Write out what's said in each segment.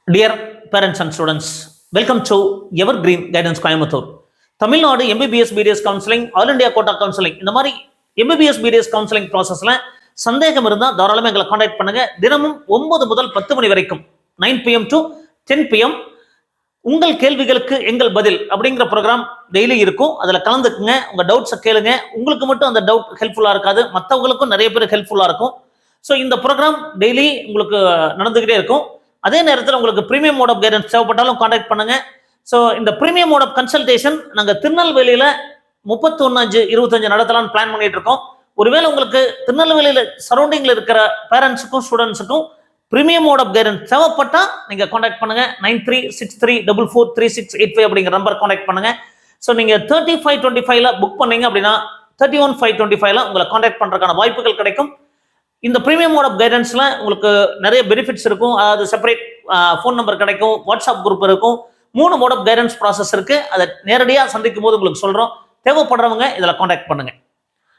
Dear parents and students, welcome to Evergreen Guidance Coimbatore. Tamil Nadu MBBS BDS counselling, all India quota counselling, இந்த மாதிரி MBBS BDS counselling ப்ராசஸ்ல சந்தேகம் இருந்தால் தாராளமாக எங்களை காண்டாக்ட் பண்ணுங்க. தினமும் 9 முதல் 10 மணி வரைக்கும் 9 PM to 10 PM உங்கள் கேள்விகளுக்கு எங்கள் பதில் அப்படிங்கிற ப்ரோக்ராம் டெய்லி இருக்கும். அதில் கலந்துக்குங்க, உங்கள் டவுட்ஸை கேளுங்க. உங்களுக்கு மட்டும் அந்த டவுட் ஹெல்ப்ஃபுல்லாக இருக்காது, மற்றவங்களுக்கும் நிறைய பேர் ஹெல்ப்ஃபுல்லாக இருக்கும். ஸோ இந்த ப்ரோக்ராம் டெய்லி உங்களுக்கு நடந்துக்கிட்டே இருக்கும். அதே நேரத்தில் உங்களுக்கு ப்ரீமியம் மோட் ஆஃப் கைடன்ஸ் தேவைப்பட்டாலும் காண்டாக்ட் பண்ணுங்க. ஸோ இந்த ப்ரீமியம் மோட் ஆஃப் கன்சல்டேஷன் நாங்கள் திருநெல்வேலியில் 31/5/25 நடத்தலாம்னு பிளான் பண்ணிட்டு இருக்கோம். ஒருவேளை உங்களுக்கு திருநெல்வேலியில் சரௌண்டிங்கில் இருக்கிற பேரண்ட்ஸுக்கும் ஸ்டூடெண்ட்ஸுக்கும் ப்ரீமியம் மோட் ஆஃப் கைடன்ஸ் தேவைப்பட்டா நீங்கள் காண்டாக்ட் பண்ணுங்க. 9363443685 அப்படிங்கிற நம்பர் காண்டாக்ட் பண்ணுங்க. ஸோ நீங்கள் 3525 புக் பண்ணீங்க அப்படின்னா 31/5/25 உங்களை காண்டாக்ட் பண்ணுறதுக்கான வாய்ப்புகள் கிடைக்கும். இந்த ப்ரீமியம் மோட் ஆஃப் கைடன்ஸ்ல உங்களுக்கு நிறைய பெனிஃபிட்ஸ் இருக்கும். அதாவது செப்பரேட் ஃபோன் நம்பர் கிடைக்கும், வாட்ஸ்அப் குரூப் இருக்கும், 3 மோட் ஆஃப் கைடன்ஸ் ப்ராசஸ் இருக்கு. அதை நேரடியாக சந்திக்கும் போது உங்களுக்கு சொல்றோம். தேவைப்படுறவங்க இதில் காண்டாக்ட் பண்ணுங்க.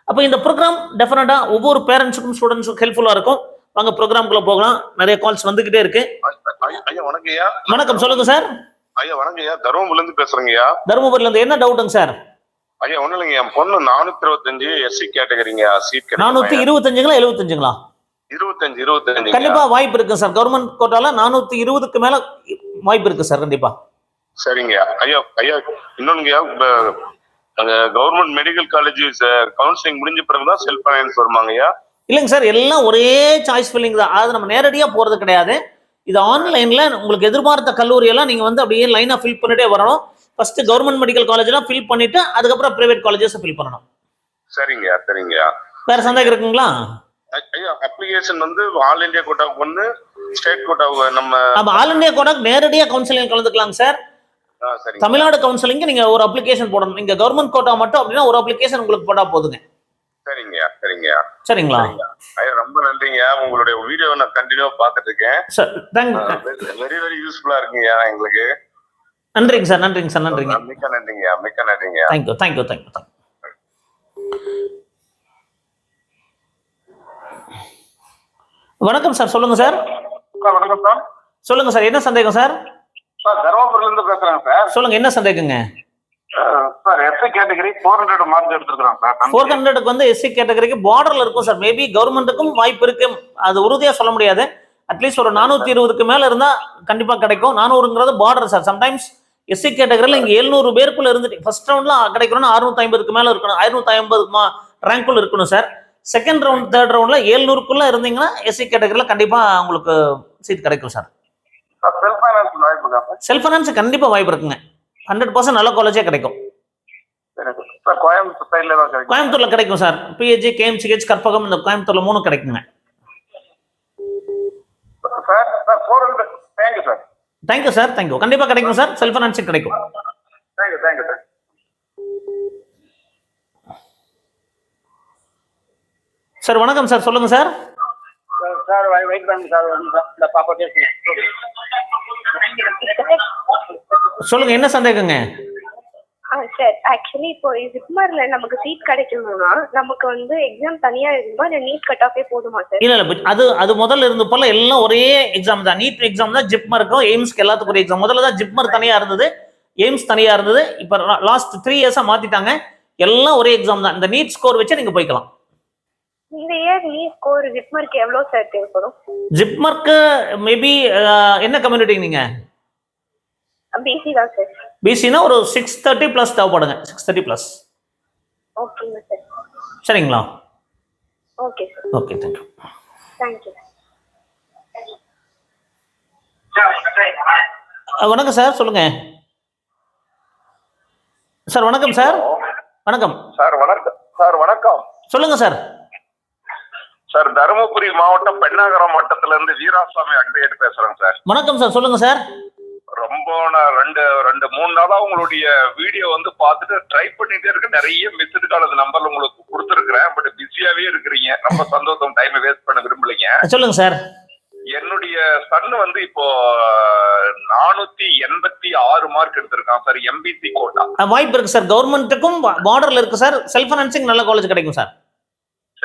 அப்போ இந்த ப்ரோக்ராம் டெஃபினட்டா ஒவ்வொரு பேரண்ட்ஸுக்கும் ஸ்டூடெண்ட்ஸுக்கும் ஹெல்ப்ஃபுல்லா இருக்கும். வாங்க ப்ரோக்ராம்குள்ள போகலாம். நிறைய கால்ஸ் வந்துகிட்டே இருக்கு. வணக்கம், சொல்லுங்க சார். ஐயா வணக்கம் ஐயா, தருமபுரில இருந்து பேசுறேங்கய்யா. தருமபுரில இருந்து என்ன டவுட்டுங்க சார்? ஐயா ஒண்ணு இல்லைங்க, என் பொண்ணு 425 SC கேட்டகரிங்க. சீட் 425ங்களா 75ங்களா? 25. கண்டிப்பா வாய்ப்பு இருக்கு சார். கவர்மெண்ட் கோட்டால 420க்கு மேல வாய்ப்பு இருக்கு சார், கண்டிப்பா. சரிங்க ஐயா. ஐயா இன்னொன்னுங்கய்யா, கவர்மெண்ட் மெடிக்கல் காலேஜ் கவுன்சிலிங் முடிஞ்ச பிறகுதான் செல்ஃப் ஃபைனான்ஸ் வருமாங்கய்யா? இல்லைங்க சார், எல்லாம் ஒரே சாய்ஸ் ஃபில்லிங் தான். அது நம்ம நேரடியா போறது கிடையாது. இது ஆன்லைன்ல உங்களுக்கு எதிர்பார்த்த கல்லூரி எல்லாம் நீங்க வந்து அப்படியே லைனா ஃபில் பண்ணிட்டே வரணும். ஃபர்ஸ்ட் கவர்மெண்ட் மெடிக்கல் காலேஜ்லாம் ஃபில் பண்ணிட்டு அதுக்கப்புறம் பிரைவேட் காலேஜஸ் ஃபில் பண்ணணும். சரிங்கய்யா, சரிங்கய்யா. வேற சந்தேகம் இருக்குங்களா? ஐயா அப்ளிகேஷன் வந்து ஆல் இந்தியா கோட்டாவுக்கு ஒன்று, ஸ்டேட் கோட்டாவுக்கு நம்ம ஆல் இந்தியா கோட்டாவுக்கு நேரடியாக கவுன்சிலிங் கலந்துக்கலாங்க சார். தமிழ்நாடு கவுன்சிலிங்க்கு நீங்க ஒரு அப்ளிகேஷன் போடணும். நீங்க கவர்மெண்ட் கோட்டா மட்டும் அப்படின்னா ஒரு அப்ளிகேஷன் உங்களுக்கு போட்டா போதுங்க. சரிங்கய்யா, சரிங்கய்யா. சரிங்களா? ஐயா ரொம்ப நன்றிங்க. உங்களுடைய வீடியோ நான் கண்டினியூவா பார்த்துட்டு இருக்கேன். வெரி வெரி யூஸ்ஃபுல்லா இருக்குங்கய்யா எங்களுக்கு. நன்றிங்க சார், நன்றிங்க சார், நன்றிங்க. மிக்க நன்றிங்க, மிக்க நன்றிங்க. Thank you, thank you, thank you. வணக்கம் சார், சொல்லுங்க சார். வணக்கம் சார். சொல்லுங்க சார், என்ன சந்தேகம் சார்? சார் தருமபுரில இருந்து பேசுறேன் சார். சொல்லுங்க, என்ன சந்தேகங்க? சார் SC கேட்டகரி 400 மார்க் எடுத்துருக்கோம் சார். 400க்கு வந்து SC கேட்டகரிக்கு பார்டர்ல இருக்கும் சார். மேபி கவர்மெண்ட்டுக்கும் வாய்ப்பு இருக்கு, அது உறுதியா சொல்ல முடியாது. அட்லீஸ்ட் ஒரு 420க்கு மேல இருந்தா கண்டிப்பா கிடைக்கும். 400ங்கிறது பார்டர் சார். சம்டைம்ஸ் SC கேட்டகரியில் இங்க 700 பேருக்குள்ள இருந்துட்டு ஃபர்ஸ்ட் ரவுண்ட்ல கிடைக்கணும்னா 650க்கு மேல இருக்கணும், 650 ரேங்க்குள்ள இருக்கணும் சார். செகண்ட் ரவுண்ட், தேர்ட் ரவுண்ட்ல 700க்குள்ள இருந்தீங்கன்னா SC கேட்டகரியில் கண்டிப்பா உங்களுக்கு சீட் கிடைக்கும் சார். செல்ஃப் ஃபைனான்ஸ் கண்டிப்பா வாய்ப்பு இருக்குங்க. 100% நல்ல காலேஜே கிடைக்கும். கோயம்புத்தூர்ல கிடைக்கும் சார். PHG, KMCH, கற்பகம், இந்த கோயம்புத்தூர்ல 3 கிடைக்குங்க. Thank you sir, thank you. கண்டிப்பா கிடைக்கும் சார், செல்ஃப் ஃபைனான்ஸ் கிடைக்கும். சார் வணக்கம் சார், சொல்லுங்க சார். சார் வெயிட் பண்ணுங்க சார், இந்த பாப்பா பேசுங்க. சொல்லுங்க, என்ன சந்தேகங்க? சார் ஆக்சுவலி இப்போ ஜிப்மர்ல நமக்கு சீட் கிடைக்கணும்னா நமக்கு வந்து எக்ஸாம் தனியா இருக்குமா இல்ல நீட் கட் ஆஃபே போதுமா சார்? இல்ல அது முதல்ல இருந்து போல எல்லாம் ஒரே எக்ஸாம் தான். நீட் எக்ஸாம் தான் ஜிப்மருக்கும் எய்ம்ஸ்க்கு எல்லாத்துக்கும் ஒரே எக்ஸாம். முதல்ல தான் ஜிப்மர் தனியா இருந்தது, எய்ம்ஸ் தனியா இருந்தது. இப்ப லாஸ்ட் 3 இயர்ஸா மாத்திட்டாங்க. எல்லாம் ஒரே எக்ஸாம் தான். இந்த நீட் ஸ்கோர் வச்சு நீங்க போய்க்கலாம். இந்த இயர் நீட் ஸ்கோர் ஜிப்மருக்கு எவ்வளவு சார் தேவைப்படும்? ஜிப்மருக்கு மேபி என்ன கம்யூனிட்டி நீங்க? பிசி தான் சார். பிசினா ஒரு 630 பிளஸ் தேவைப்படுங்க. 630 பிளஸ். ஓகேங்க சார். சரிங்களா? Okay sir. Okay, thank you. Thank you. வணக்கம் சார், சொல்லுங்க சார். வணக்கம் சார். வணக்கம் சார். வணக்கம் சார். வணக்கம் சொல்லுங்க சார். சார் தருமபுரி மாவட்டம் பெண்ணாகரம் வட்டத்துல இருந்து வீராசாமி அட்வொகேட் பேசுறேன் சார். வணக்கம் சார், சொல்லுங்க சார். ரொம்ப நான் 2-3 நாளா உங்களுடைய வீடியோ வந்து பார்த்துட்டு ட்ரை பண்ணிட்டே இருக்கு. நிறைய மிஸ்டு கால் நம்பர்ல உங்களுக்கு கொடுத்துருக்கிறேன். பட் பிஸியாவே இருக்கிறீங்க. ரொம்ப சந்தோஷம். டைம் வேஸ்ட் பண்ண விரும்பலைங்க. சொல்லுங்க சார். என்னுடைய சன் வந்து இப்போ 486 மார்க் எடுத்திருக்கான் சார், MBC கோட்டா. வாய்ப்பு இருக்கு சார். கவர்மெண்ட்டுக்கும் பார்டர்ல இருக்கு சார். செல்ஃப் ஃபைனான்சிங் நல்ல காலேஜ் கிடைக்கும் சார்.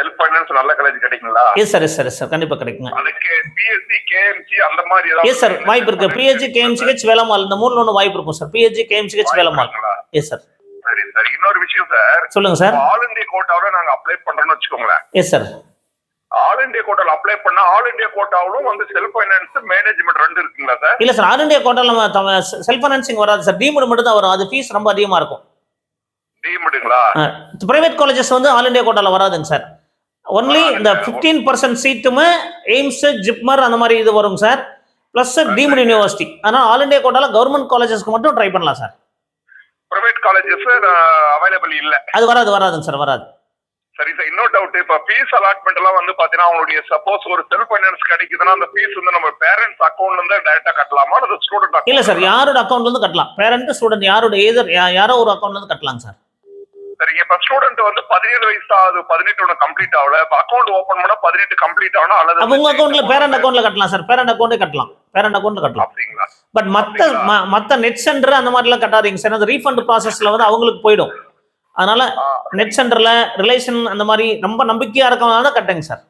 செல்ஃப் ஃபைனான்ஸ் நல்ல காலேஜ் கிடைக்குங்களா? S sir, yes sir, yes sir, கண்டிப்பா கிடைக்குங்க. அதுக்கு பிஎஸ்சி கேஎம்சி அந்த மாதிரி ஏதாவது? எஸ் சார், வாய்ப்பு இருக்கு. பிஹெச்சி கேஎம்சிஹெச் வேலம்மாள் இந்த மூணுல ஒன்று வாய்ப்பு இருக்கும் சார். பிஹெச்சி கேஎம்சிஹெச் வேலம்மாள். Yes sir. சரி சரி. இன்னொரு விஷயம் சார், சொல்லுங்க சார். ஆல் இந்தியா கோட்டாவில் நாங்க அப்ளை பண்றோம்னு வச்சுக்கோங்களேன். Yes sir. ஆல் இந்தியா கோட்டாவில் அப்ளை பண்ணா ஆல் இந்தியா கோட்டாவிலும் வந்து செல்ஃப் ஃபைனான்ஸ் மேனேஜ்மெண்ட் ரெண்டு இருக்குங்களா சார்? இல்ல சார், ஆல் இந்தியா கோட்டால நம்ம செல்ஃப் ஃபைனான்சிங் வராது சார். டீம்டு மட்டும் தான் வரும். அது ஃபீஸ் ரொம்ப அதிகமா இருக்கும். டீம்டுங்களா? பிரைவேட் காலேஜஸ் வந்து ஆல் இந்தியா கோட்டால வராதுங்க சார். ஒன்லி இந்த 15% சீட்டுமே எய்ம்ஸ், ஜிப்மர் அந்த மாதிரி இது வருங்க சார். Plus deemed university. அதனால ஆல் இந்தியா கோட்டால கவர்மெண்ட் காலேஜஸ்க்கு மட்டும் ட்ரை பண்ணலாம் சார். பிரைவேட் காலேஜஸ் அவைலபிள் இல்ல. அது வராதுங்க சார், வராது. சரி சார். இன்னொரு டவுட், இப்ப ஃபீஸ் அலாட்மெண்ட் எல்லாம் வந்து பாத்தீங்கன்னா அவங்களுடைய சப்போஸ் ஒரு செல்ஃப் ஃபைனான்ஸ் கிடைக்குதுன்னா அந்த ஃபீஸ் வந்து நம்ம பேரண்ட்ஸ் அக்கௌண்ட்ல இருந்து டைரக்டா கட்டலாமா அல்லது ஸ்டூடெண்ட்? இல்ல சார், யாரோட அக்கௌண்ட்ல இருந்து கட்டலாம். பேரண்ட், ஸ்டூடெண்ட் யாரோட யாரோ ஒரு அக்கௌண்ட்ல இருந்து கட்டலாம் சார். சரிங்க. இப்ப ஸ்டூடெண்ட் வந்து 17 வயசு ஆகுது, 18 ஒன்று கம்ப்ளீட் ஆகல. இப்ப அக்கௌண்ட் ஓபன் பண்ணா 18 கம்ப்ளீட் ஆகணும் அல்லது உங்க அக்கௌண்ட்ல பேரண்ட் அக்கௌண்ட்ல கட்டலாம் சார். பேரண்ட் அக்கௌண்ட்டே கட்டலாம். பேரண்ட் அக்கௌண்ட்ல கட்டலாம். அப்படிங்களா? பட் மத்த நெட் சென்டர் அந்த மாதிரி எல்லாம் கட்டாதீங்க சார். அந்த ரீஃபண்ட் ப்ராசஸ்ல வந்து அவங்களுக்கு போயிடும். அதனால நெட் சென்டர்ல ரிலேஷன் அந்த மாதிரி ரொம்ப நம்பிக்கையா இருக்கவங்க கட்டுங்க சார்.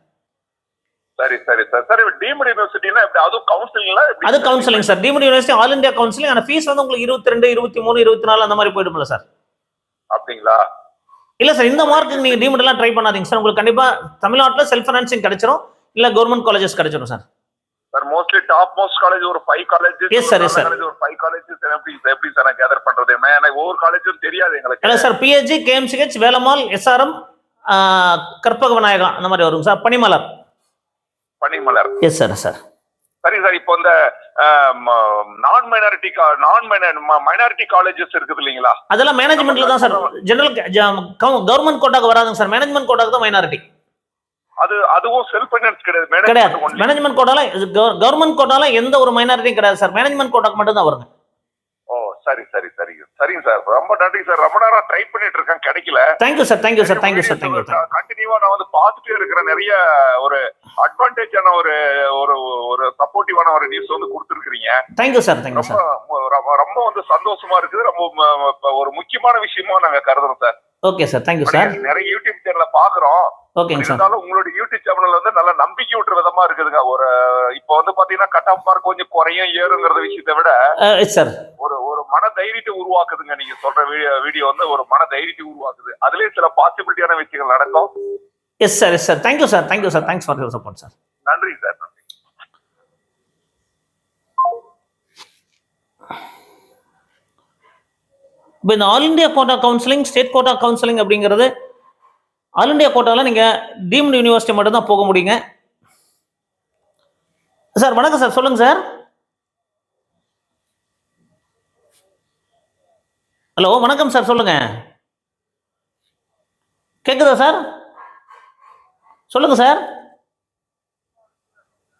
சரி சரி சார். சரி, டீம்டு யூனிவர்சிட்டினா எப்படி? அது கவுன்சிலிங்ல? அது counselling sir. Deemed university all India counselling. ஆனா ஃபீஸ் வந்து உங்களுக்கு 22, 23, 24 அந்த மாதிரி போயிடும்ல சார். அப்படிங்களா? இல்ல சார், இந்த மார்க்கு நீங்க டீம்டு எல்லாம் ட்ரை பண்ணாதீங்க சார். உங்களுக்கு கண்டிப்பா தமிழ்நாட்டுல செல்ஃப் ஃபைனான்சிங் கிடைச்சிரும், இல்ல கவர்மெண்ட் காலேஜஸ் கிடைச்சிரும் sir. Sir mostly top most college ஒரு 5 colleges. S sir, yes sir. ஒரு 5 காலேஜஸ் எப்படி சார் நான் கேதர் பண்றது? எனக்கு ஒவ்வொரு காலேஜும் தெரியாது எங்களுக்கு. இல்ல சார், பிஹெச்சி கேஎம்சிஹெச் வேலம்மாள், எஸ்ஆர்எம், கற்பக விநாயகம் அந்த மாதிரி வரும் sir. Panimalar. Yes sir, sir. சரி சார். இப்போ இந்த மைனாரிட்டி காலேஜஸ் இருக்குது இல்லைங்களா? அதெல்லாம் மேனேஜ்மெண்ட்ல தான் சார். ஜெனரல் கவர்மெண்ட் கோட்டாக்கு வராதுங்க சார். மேனேஜ்மெண்ட் கோட்டாக்கு தான் மைனாரிட்டி. அதுவும் செல்ஃப் ஃபைனான்ஸ் கிடையாது. மேனேஜ்மெண்ட் கோட்டால கவர்மெண்ட் கோட்டால எந்த ஒரு மைனாரிட்டியும் கிடையாது சார். மேனேஜ்மெண்ட் கோட்டாக்கு மட்டும் தான் வருங்க. ஓ சரி சரி சரி. சரிங்க சார், ரொம்ப நன்றி சார். ரொம்ப நேரம் ட்ரை பண்ணிட்டு இருக்கேன், கிடைக்கல. Thank you sir, thank you sir, thank you sir, thank you. கண்டினியூவா நான் வந்து பார்த்துட்டே இருக்கிற நிறைய ஒரு அட்வான்டேஜான ஒரு சப்போர்ட்டிவான ஒரு நியூஸ் வந்து கொடுத்துருக்கீங்க. Thank you sir, thank you sir. ரொம்ப வந்து சந்தோஷமா இருக்குது. ரொம்ப ஒரு முக்கியமான விஷயமா நாங்க கருதுறோம் sir. Okay sir, thank you sir. நிறைய யூடியூப் சேனல்ல பாக்குறோம். ஓகேங்க சார். இருந்தாலும் உங்களுடைய யூடியூப் சேனல் வந்து நல்ல நம்பிக்கை ஊட்டுற விதமா இருக்குதுங்க. ஒரு இப்போ வந்து பாத்தீங்கன்னா கட் ஆஃப் மார்க் கொஞ்சம் குறையும் ஏறுங்கிறத விஷயத்தை விட சார் ஒரு மன தைரியத்தை உருவாக்குதுங்க. நீங்க சொல்ற வீடியோ வந்து ஒரு மன தைரியத்தை உருவாக்குது. அதுலயே சில பாசிபிலிட்டியான விஷயங்கள் நடக்கும். Yes sir, yes sir. Thank you sir, thank you sir. Thanks for your support sir. நன்றி சார், நன்றி. இப்போ இந்த all India quota counselling, state quota counselling அப்படிங்கிறது ஆல் இந்தியா கோட்டாவில் நீங்கள் டீம்டு யூனிவர்சிட்டி மட்டும் தான் போக முடியுங்க சார். வணக்கம் சார், சொல்லுங்க சார். ஹலோ, வணக்கம் சார், சொல்லுங்க. கேட்குதா சார்? சொல்லுங்க சார்.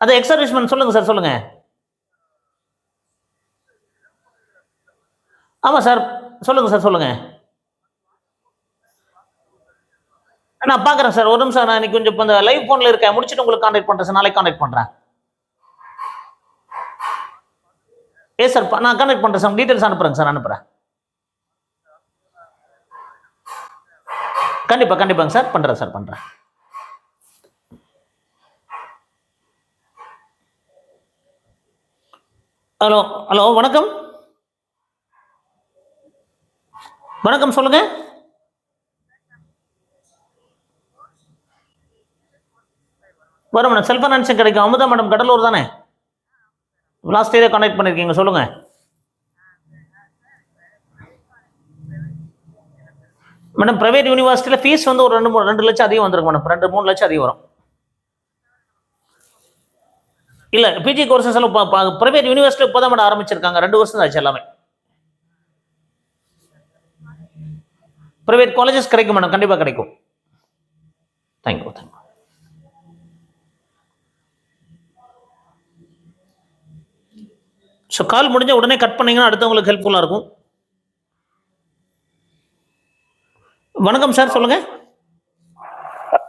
அது எக்ஸர்விஸ்மெண்ட் சொல்லுங்க சார், சொல்லுங்க. ஆமாம் சார், சொல்லுங்க சார், சொல்லுங்க. நான் பார்க்குறேன் சார், ஒரு நிமிஷம். நான் இன்னைக்கு கொஞ்சம் இப்போ இந்த லைவ் ஃபோனில் இருக்கேன், முடிச்சுட்டு உங்களுக்கு கான்டாக்ட் பண்ணுறேன் சார். நாளைக்கு கான்டாக்ட் பண்ணுறேன். ஏ சார், நான் கான்டாக்ட் பண்ணுறேன் சார். டீட்டெயில்ஸ் அனுப்புகிறேங்க சார், அனுப்புகிறேன். கண்டிப்பாங்க சார், பண்ணுறேன் சார், பண்ணுறேன். ஹலோ ஹலோ, வணக்கம். வணக்கம், சொல்லுங்க. வரும் மேடம், செல்ஃப் ஃபைனான்சிங் கிடைக்கும். அமுதா மேடம், கடலூர் தானே? லாஸ்ட் இயரே கான்டாக்ட் பண்ணியிருக்கீங்க, சொல்லுங்க. மேடம், பிரைவேட் யூனிவர்சிட்டியில் ஃபீஸ் வந்து ஒரு 2 லட்சம் அதிகம் வந்துருக்கும் மேடம். 2-3 லட்சம் அதிகம் வரும். இல்லை, பிஜி கோர்சஸ் எல்லாம் பிரைவேட் யூனிவர்சிட்டியில் இப்போ தான் மேடம் ஆரம்பிச்சிருக்காங்க. 2 வருஷம் ஆச்சு எல்லாமே. பிரைவேட் காலேஜஸ் கிடைக்கும் மேடம், கண்டிப்பாக கிடைக்கும். Thank you, thank you. ஸோ கால் முடிஞ்ச உடனே கட் பண்ணீங்கன்னா அடுத்தவங்களுக்கு ஹெல்ப்ஃபுல்லாக இருக்கும். வணக்கம் சார், சொல்லுங்க.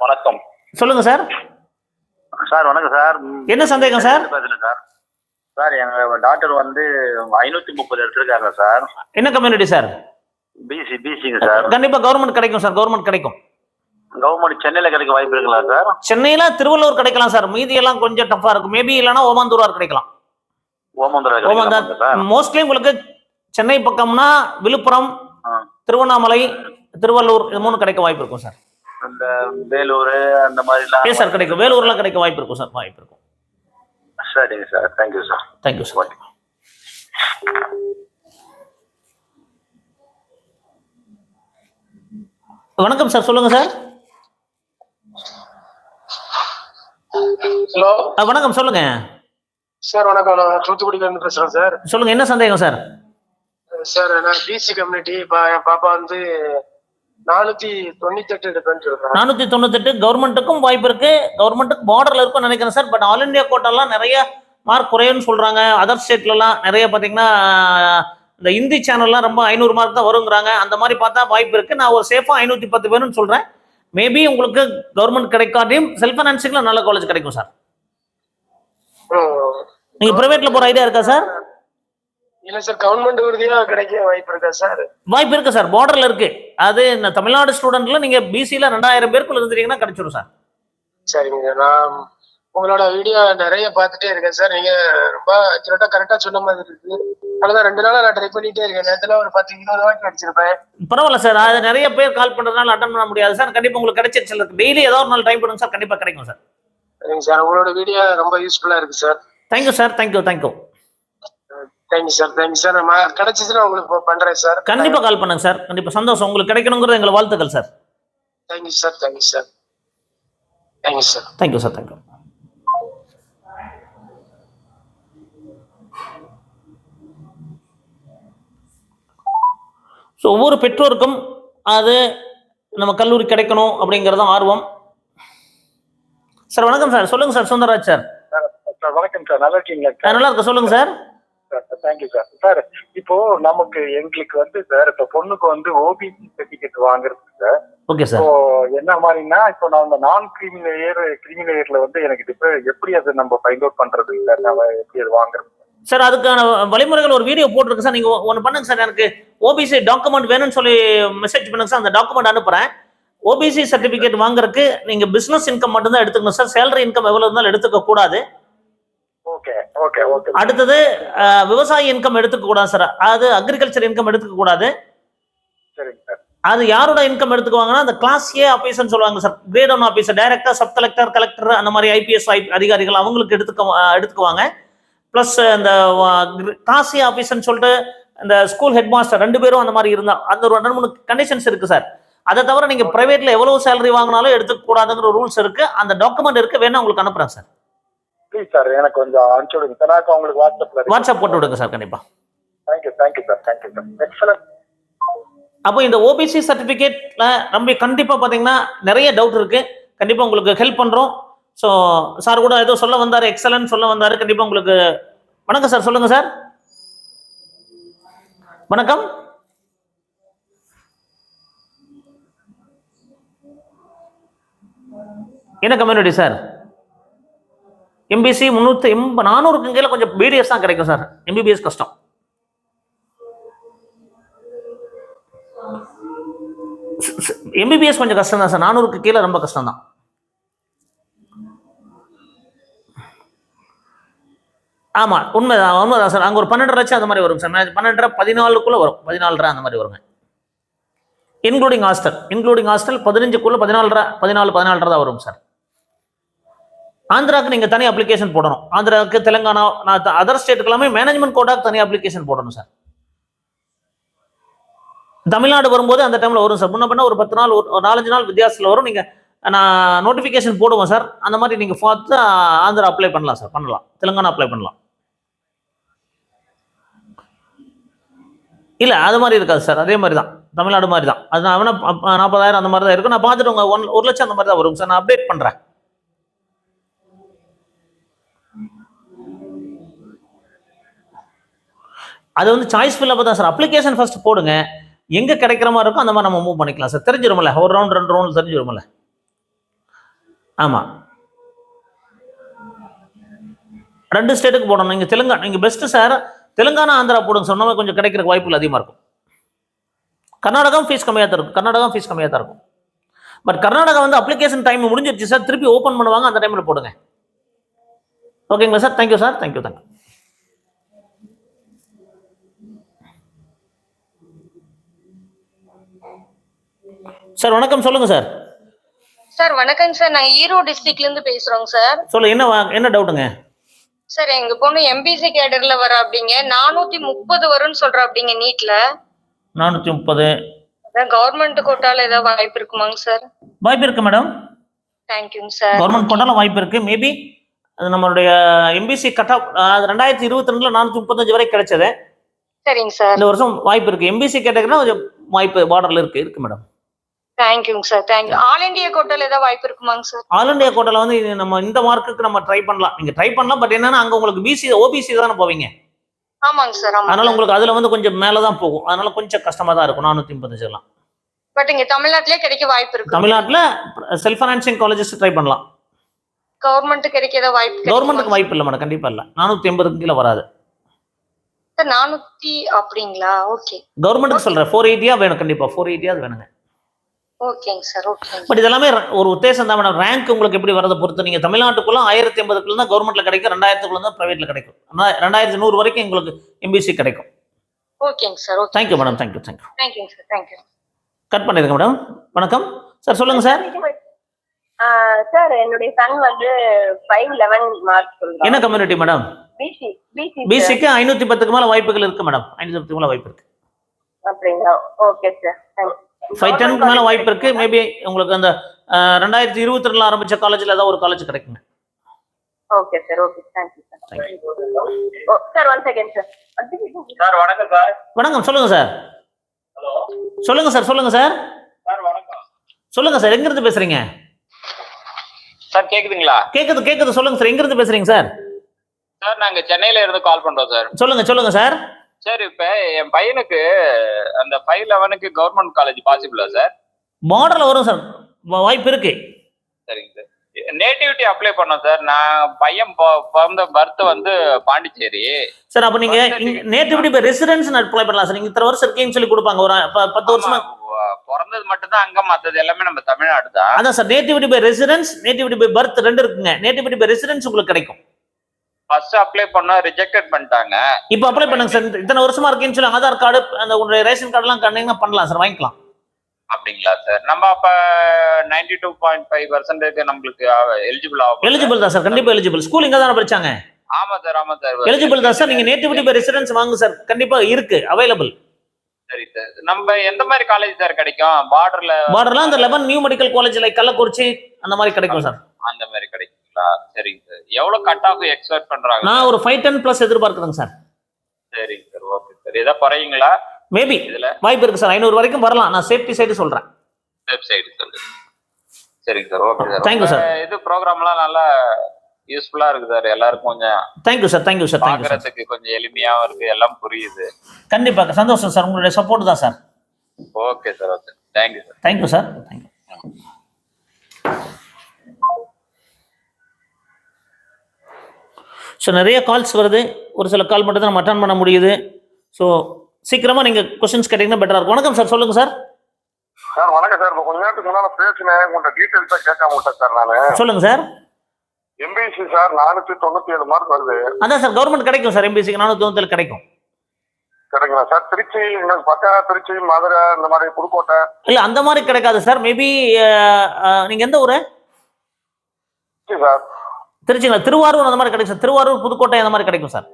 வணக்கம், சொல்லுங்க சார். சார் வணக்கம் சார். என்ன சந்தேகம் சார்? சார் எங்க டாக்டர் வந்து 530 எடுத்திருக்காங்க சார். என்ன கம்யூனிட்டி சார்? பிசிங்க சார். கண்டிப்பா கவர்மெண்ட் கிடைக்கும் சார், கவர்மெண்ட் கிடைக்கும். கவர்மெண்ட் சென்னையில் கிடைக்க வாய்ப்பு இருக்குங்களா சார்? சென்னையில திருவள்ளூர் கிடைக்கலாம் சார், மீதி எல்லாம் கொஞ்சம் டஃபா இருக்கும். மேபி இல்லைன்னா ஓமாந்தூரார் கிடைக்கலாம். ஓமாந்தூர் மோஸ்ட்லி உங்களுக்கு சென்னை பக்கம்னா விழுப்புரம், திருவண்ணாமலை, திருவள்ளூர் இது 3 கிடைக்க வாய்ப்பு இருக்கும் சார். இந்த வேலூர் அந்த மாதிரிலாம் சார் கிடைக்கும். வேலூர்ல கிடைக்க வாய்ப்பு இருக்கும் சார், வாய்ப்பு இருக்கும். சரிங்க sir. Thank you sir. Thank you sir. வணக்கம் சார், சொல்லுங்க சார். ஹலோ வணக்கம், சொல்லுங்க சார். வணக்கம், நான் தூத்துக்குடியில இருந்து பேசுறேன் சார். சொல்லுங்க, என்ன சந்தேகம் சார்? சார் நான் பிசி கம்யூனிட்டி, என் பாப்பா வந்து 498 எடுப்பேன்னு சொல்றேன். 498 கவர்மெண்ட்டுக்கும் வாய்ப்பு இருக்கு, கவர்மெண்ட்டுக்கு பார்டர்ல இருக்கும் நினைக்கிறேன் சார். பட் ஆல் இந்தியா கோட்டாலாம் நிறைய மார்க் குறையும்னு சொல்றாங்க. அதர் ஸ்டேட்லலாம் நிறைய பார்த்தீங்கன்னா இந்த இந்தி சேனல்லாம் ரொம்ப 500 மார்க் தான் வருங்கிறாங்க. அந்த மாதிரி பார்த்தா வாய்ப்பு இருக்கு. நான் ஒரு சேஃபா 510 வேணும்னு சொல்றேன். மேபி உங்களுக்கு கவர்மெண்ட் கிடைக்காட்டியும் செல்ஃப் ஃபைனான்சிங்ல நல்ல காலேஜ் கிடைக்கும் சார். நீங்க பிரைவேட்ல போற ஐடியா இருக்கா சார்? இல்ல சார், கவர்மெண்ட் உறுதியா கிடைக்க வாய்ப்பு இருக்கா சார்? வாய்ப்பு இருக்கு சார், பார்டர்ல இருக்கு. அது இந்த தமிழ்நாடு ஸ்டூடெண்ட்ல நீங்க பிசில 2000 பேருக்குள்ள இருந்தீங்கன்னா கிடைச்சிடும் சார். சரிங்க, நான் உங்களோட வீடியோ நிறைய பார்த்துட்டே இருக்கேன் சார். நீங்க ரொம்ப கரெக்டா சொன்ன மாதிரி இருக்கு. அதனால 2 நாளா நான் ட்ரை பண்ணிட்டே இருக்கேன். நேரத்துல ஒரு 10-20 வாட்டி அடிச்சிருப்பேன். பரவாயில்ல சார், அது நிறைய பேர் கால் பண்றதுனால அட்டன் பண்ண முடியாது சார். கண்டிப்பா உங்களுக்கு கிடைச்சிருச்சு. டெய்லி ஏதாவது ஒரு நாள் ட்ரை பண்ணுங்க சார், கண்டிப்பா கிடைக்கும் சார். சரிங்க சார், உங்களோட வீடியோ ரொம்ப யூஸ்ஃபுல்லா இருக்கு sir. Thank you sir. Thank you thank you sir. Thank you sir. நான் கிடைச்சிச்சுன்னா உங்களுக்கு பண்றேன் சார். கண்டிப்பா கால் பண்ணுங்க சார். கண்டிப்பா சந்தோஷம். உங்களுக்கு கிடைக்கணுங்கிறது எங்களை வாழ்த்துக்கள் sir. Thank you sir. Thank you sir. Thank you sir. Thank you sir. Thank you. So ஒவ்வொரு பெற்றோருக்கும் அது நம்ம கல்லூரி கிடைக்கணும் அப்படிங்கிறதும் ஆர்வம். சார் வணக்கம் சார், சொல்லுங்க சார். சுந்தரராஜ் சார். வணக்கம் சார், நல்லா இருக்கீங்களா? நல்லா இருக்கு, சொல்லுங்க சார். Thank you sir. சார் இப்போ எங்களுக்கு வந்து சார் இப்போ பொண்ணுக்கு வந்து ஓபிசி சர்டிபிகேட் வாங்குறது சார். Okay sir. இப்போ என்ன மாதிரினா இப்போ நான் நான் கிரிமினல் வந்து எனக்கு எப்படி அதை நம்ம ஃபைண்ட் அவுட் பண்றது இல்லை, நம்ம எப்படி அது வாங்குறது சார்? அதுக்கான வழிமுறைகள் ஒரு வீடியோ போட்டிருக்கு சார். நீங்க ஒன்று பண்ணுங்க சார், எனக்கு ஓபிசி டாக்குமெண்ட் வேணும்னு சொல்லி மெசேஜ் பண்ணுங்க சார். அந்த டாக்குமெண்ட் அனுப்புறேன். ஓபிசி சர்டிபிகேட் வாங்குறதுக்கு நீங்க பிசினஸ் இன்கம் மட்டும்தான் எடுத்துக்கணும் சார். சேலரி இன்கம் எவ்வளவு இருந்தாலும் எடுத்துக்க கூடாது. Okay okay okay. அடுத்தது விவசாய இன்கம் எடுத்துக்க கூடாது சார். அது அக்ரிகல்ச்சர் இன்கம் எடுத்துக்க கூடாது. சரிங்க சார். அது யாரோட இன்கம் எடுத்துக்குவாங்கன்னா அந்த கிளாஸ் ஏ ஆபீசர்னு சொல்லுவாங்க sir. Grade 1 officer, director, sub collector, collector, அந்த மாதிரி ஐபிஎஸ் அதிகாரிகள் அவங்களுக்கு எடுத்துக்குவாங்க. பிளஸ் இந்த கிளாஸ் ஏ ஆபீசர்னு சொல்லிட்டு இந்த ஸ்கூல் ஹெட் மாஸ்டர் 2 பேரும் அந்த மாதிரி இருந்தா அந்த ஒரு 2-3 கண்டிஷன்ஸ் இருக்கு சார். அதை தவிர நீங்க பிரைவேட்ல எவ்வளவு சேலரி வாங்கினாலும் எடுத்துக்க கூடாதுங்கிற ரூல்ஸ் இருக்கு. அந்த டாக்குமெண்ட் இருக்கு, வேணா உங்களுக்கு அனுப்புறேன் சார். ப்ளீஸ் சார், எனக்கு கொஞ்சம் அனுப்பிச்சு விடுங்க சார். நான் உங்களுக்கு வாட்ஸ்அப் போட்டு விடுங்க சார். கண்டிப்பா. Thank you sir. Thank you sir. Excellent. அப்போ இந்த ஓபிசி சர்டிபிகேட்ல நம்ம கண்டிப்பா பாத்தீங்கன்னா நிறைய டவுட் இருக்கு. கண்டிப்பா உங்களுக்கு ஹெல்ப் பண்றோம். ஸோ சார் கூட ஏதோ சொல்ல வந்தாரு, எக்ஸலன்ட் சொல்ல வந்தாரு. கண்டிப்பா உங்களுக்கு. வணக்கம் சார், சொல்லுங்க சார். வணக்கம். என்ன கம்யூனிட்டி சார்? எம்பிசி 400க்கு கீழே கொஞ்சம் பிடிஎஸ் தான் கிடைக்கும் சார். எம்பிபிஎஸ் கஷ்டம். எம்பிபிஎஸ் கொஞ்சம் கஷ்டம் தான் சார். 400க்கு கீழே ரொம்ப கஷ்டம் தான். ஆமா, உண்மைதான் சார். அங்க ஒரு 12 லட்சம் அந்த மாதிரி வரும் சார். 12 14க்குள்ள வரும், 14 அந்த மாதிரி வருங்க. இன்க்ளூடிங் ஹாஸ்டல் 15க்குள்ள 14 தான் வரும் சார். ஆந்திராவுக்கு நீங்க தனி அப்ளிகேஷன் போடணும். ஆந்திராவுக்கு, தெலுங்கானா, அதர் ஸ்டேட்டுக்கு எல்லாமே மேனேஜ்மெண்ட் கோட்டாக்கு தனி அப்ளிகேஷன் போடணும் சார். தமிழ்நாடு வரும்போது அந்த டைம்ல வரும் சார். முன்ன பண்ண ஒரு 10 நாள், ஒரு 4-5 நாள் வித்தியாசத்தில் வரும். நீங்க நான் நோட்டிஃபிகேஷன் போடுவோம் சார். அந்த மாதிரி நீங்க பார்த்து ஆந்திரா அப்ளை பண்ணலாம் சார். பண்ணலாம். தெலுங்கானா அப்ளை பண்ணலாம். இல்ல அது மாதிரி இருக்காது சார். அதே மாதிரி தான், தமிழ்நாடு மாதிரி தான். அது நான் 40,000 அந்த மாதிரி தான் இருக்கும். நான் பார்த்துட்டு 1 லட்சம் அந்த மாதிரி தான் வரும் சார். நான் அப்டேட் பண்றேன். அது வந்து சாய்ஸ் ஃபில் தான் சார். அப்ளிகேஷன் ஃபர்ஸ்ட் போடுங்க. எங்க கிடைக்கிற மாதிரி இருக்கும் அந்த மாதிரி நம்ம மூவ் பண்ணிக்கலாம் சார். தெரிஞ்சிருமில்ல, ஒரு ரவுண்ட் 2 ரவுண்ட் தெரிஞ்சிருமில்ல. ஆமா, 2 ஸ்டேட்டுக்கு போடணும். நீங்க தெலுங்கானா, நீங்க பெஸ்ட் சார். தெலுங்கானா, ஆந்திரா போடுங்க. சொன்ன கொஞ்சம் கிடைக்கிறதுக்கு வாய்ப்புகள் அதிகமா இருக்கும். கர்நாடகம் ஃபீஸ் கம்மியாக தான் இருக்கும். பட் கர்நாடகா வந்து அப்ளிகேஷன் டைம் முடிஞ்சிருச்சு சார், திருப்பி ஓப்பன் பண்ணுவாங்க, அந்த டைமில் போடுங்க. ஓகேங்களா sir? Thank you sir, thank you. Sir வணக்கம், சொல்லுங்க சார். சார் வணக்கங்க சார், நாங்க ஈரோடு டிஸ்ட்ரிக்ட்ல இருந்து பேசுறோங்க சார். சொல்லுங்க, என்ன டவுட்டுங்க? சார் எங்க பொண்ணு எம்பிசி கேடர்ல வர அப்படிங்க 430 வரும்னு சொல்ற அப்படிங்க நீட்ல. 430 கவர்மெண்ட் கோட்டால ஏதாவது வாய்ப்பு இருக்குமாங்க சார்? வாய்ப்பு இருக்கு மேடம். தேங்க்யூங்க சார். கவர்மெண்ட் கோட்டால வாய்ப்பு இருக்கு. மேபி அது நம்மளுடைய எம்பிசி கட் ஆஃப் 2022 435 வரை கிடைச்சது. சரிங்க சார். இந்த வருஷம் வாய்ப்பு இருக்கு. எம்பிசி கேட்டகரினா கொஞ்சம் வாய்ப்பு பார்டர்ல இருக்கு மேடம். தேங்க்யூங்க சார், தேங்க்யூ. ஆல் இந்தியா கோட்டால ஏதாவது வாய்ப்பு இருக்குமாங்க சார்? ஆல் இந்தியா கோட்டால வந்து நம்ம இந்த மார்க்குக்கு நம்ம ட்ரை பண்ணலாம், நீங்க ட்ரை பண்ணலாம். பட் என்னன்னா அங்க உங்களுக்கு பிசி ஓபிசி தானே போவீங்க. ஆமாங்க சார். அதனால உங்களுக்கு அதுல வந்து கொஞ்சம் மேலதான் போகும். அதனால கொஞ்சம் கஷ்டமா தான் இருக்கும் 435 எல்லாம். பட் இங்க தமிழ்நாட்டிலே கிடைக்க வாய்ப்பு இருக்கு. தமிழ்நாட்டுல செல்ஃப் ஃபைனான்சிங் காலேஜஸ் ட்ரை பண்ணலாம். கவர்மெண்ட் கிடைக்க ஏதாவது வாய்ப்பு? கவர்மெண்ட்டுக்கு வாய்ப்பு இல்லை மேடம், கண்டிப்பா இல்ல. 480 கீழே வராது சார். 400 அப்படிங்களா? ஓகே. கவர்மெண்ட்டுக்கு சொல்றேன். 480 வேணும், கண்டிப்பா 480 வேணுங்க. ஓகேங்க சார், ஓகே. பட் இதெல்லாமே ஒரு உத்தேசம் தான் மேடம். ரேங்க் உங்களுக்கு எப்படி வரதை பொறுத்து. நீங்க தமிழ்நாட்டுக்குள்ள 1080 தான் கவர்மெண்ட்ல கிடைக்கும், 2000 தான் பிரைவேட்ல கிடைக்கும். 2100 வரைக்கும் உங்களுக்கு எம்பிசி கிடைக்கும். ஓகேங்க sir, okay. Thank you madam, thank you. தேங்க்யூங்க சார், தேங்க்யூ. கட் பண்ணிருங்க மேடம். வணக்கம் சார், சொல்லுங்க சார். சார் என்னுடைய சன் வந்து 511 மார்க் சொல்றாங்க. என்ன கம்யூனிட்டி மேடம்? பிசிக்கு 510க்கு மேல வாய்ப்புகள் இருக்கு மேடம். 510க்கு மேல வாய்ப்பு இருக்கு. அப்படிங்களா? Okay sir, thank you. 510க்கு மேல வாய்ப்பு இருக்கு. மேபி உங்களுக்கு அந்த 2022 ஆரம்பிச்ச காலேஜ்ல ஏதாவது ஒரு காலேஜ் கிடைக்குங்க. Okay sir, okay. Thank you sir. Sir 1 second sir. Sir வணக்கம் சார். வணக்கம், சொல்லுங்க சார். ஹலோ, சொல்லுங்க சார். சொல்லுங்க சார். சார் வணக்கம். சொல்லுங்க சார், எங்க இருந்து பேசுறீங்க? சார் கேக்குதுங்களா? கேக்குது. சொல்லுங்க சார், எங்க இருந்து பேசுறீங்க சார்? சார் நாங்க சென்னையில இருந்து கால் பண்றோம் சார். சொல்லுங்க சார். சார் இப்ப என் பையனுக்கு அந்த 511க்கு கவர்மெண்ட் காலேஜ் பாசிபிளா சார்? பார்டர்ல வரும் சார், வாய்ப்பு இருக்கு. சரிங்க சார். நேட்டிவிட்டி அப்ளை பண்ணோம் சார். நான் பையன் பிறந்த பர்த் வந்து பாண்டிச்சேரி சார். அப்ப நீங்க நேட்டிவிட்டி பை ரெசிடென்ஸ் அப்ளை பண்ணலாம் சார். நீங்க இத்தனை வருஷம் இருக்கீங்கன்னு சொல்லி கொடுப்பாங்க. ஒரு 10 வருஷமா பிறந்தது மட்டும் தான் அங்க, மத்தது எல்லாமே நம்ம தமிழ்நாடு தான். அதான் sir, nativity by residence, nativity by birth ரெண்டு இருக்குங்க. நேட்டிவிட்டி பை ரெசிடென்ஸ் உங்களுக்கு கிடைக்கும். ஃபர்ஸ்ட் அப்ளை பண்ணா ரிஜெக்டட் பண்ணிட்டாங்க. இப்போ அப்ளை பண்ணுங்க சார். இத்தனை வருஷமா இருக்கேன்னு சொல்லி ஆதார் கார்டு, அந்த உங்களுடைய ரேஷன் கார்டு எல்லாம் கண்டிப்பா பண்ணலாம் சார், வாங்கிக்கலாம். அப்படிங்களா சார்? நம்ம அப்ப 92.5% நம்மளுக்கு எலிஜிபிள் ஆகும். எலிஜிபிள் தான் சார், கண்டிப்பா எலிஜிபிள். ஸ்கூல் இங்க தானே படிச்சாங்க? ஆமா சார், ஆமா சார். எலிஜிபிள் தான் சார். நீங்க நேட்டிவிட்டி பை ரெசிடென்ஸ் வாங்க சார், கண்டிப்பா இருக்கு, அவைலபிள். சரி சார். நம்ம எந்த மாதிரி காலேஜ் சார் கிடைக்கும்? பார்டர்ல அந்த 11 new medical college like Kallakurichi அந்த மாதிரி கிடைக்கும் சார். அந்த மாதிரி கிடைக்குங்களா? சரிங்க சார். எவ்வளவு கட் ஆஃப் எக்ஸ்பெக்ட் பண்றாங்க? நான் ஒரு 510+ எதிர்பார்க்கிறேங்க சார். சரிங்க சார், ஓகே சார். ஏதா குறையுங்களா? மேபி வாய்ப்பு இருக்கு சார். 500 வரைக்கும் வரலாம். நான் சேஃப்டி சைடு சொல்றேன். சேஃப் சைடு சொல்லுங்க. சரிங்க sir, okay sir. Thank you sir. இது ப்ரோக்ராம்லாம் நல்லா யூஸ்ஃபுல்லா இருக்கு சார். எல்லாருக்கும் கொஞ்சம் தேங்க்யூ சார். பார்க்கறதுக்கு கொஞ்சம் எளிமையாவும் இருக்கு, எல்லாம் புரியுது. கண்டிப்பா சந்தோஷம் சார், உங்களுடைய சப்போர்ட் தான் sir. Okay sir, okay. Thank you sir. Thank you sir. Thank you. So நிறைய கால்ஸ் வருது. ஒரு சில கால் மட்டும் தான் நம்ம அட்டன் பண்ண முடியுது. ஸோ சீக்கிரமா நீங்க கொஸ்டின்ஸ் கேட்டீங்கன்னா பெட்டரா இருக்கும். வணக்கம் சார், சொல்லுங்க சார். சார் வணக்கம் சார். இப்போ கொஞ்ச நேரத்துக்கு முன்னால பேசினேன், உங்கள்கிட்ட டீட்டெயில்ஸா கேட்காம விட்டேன் சார். நானு சொல்லுங்க சார். எம்பிசி சார் 497 மார்க் வருது. அதான் சார், கவர்மெண்ட் கிடைக்கும் சார். எம்பிசிக்கு 497 கிடைக்கும். கிடைக்குங்களா சார்? திருச்சி, எங்களுக்கு பக்கம் திருச்சி, மதுரை, இந்த மாதிரி புதுக்கோட்டை. இல்ல அந்த மாதிரி கிடைக்காது சார். மேபி நீங்க எந்த ஊரு? சார் திருச்சிங்களா? திருவாரூர் அந்த மாதிரி கிடைக்கும் சார். திருவாரூர், புதுக்கோட்டை அந்த மாதிரி கிடைக்கும் சார்.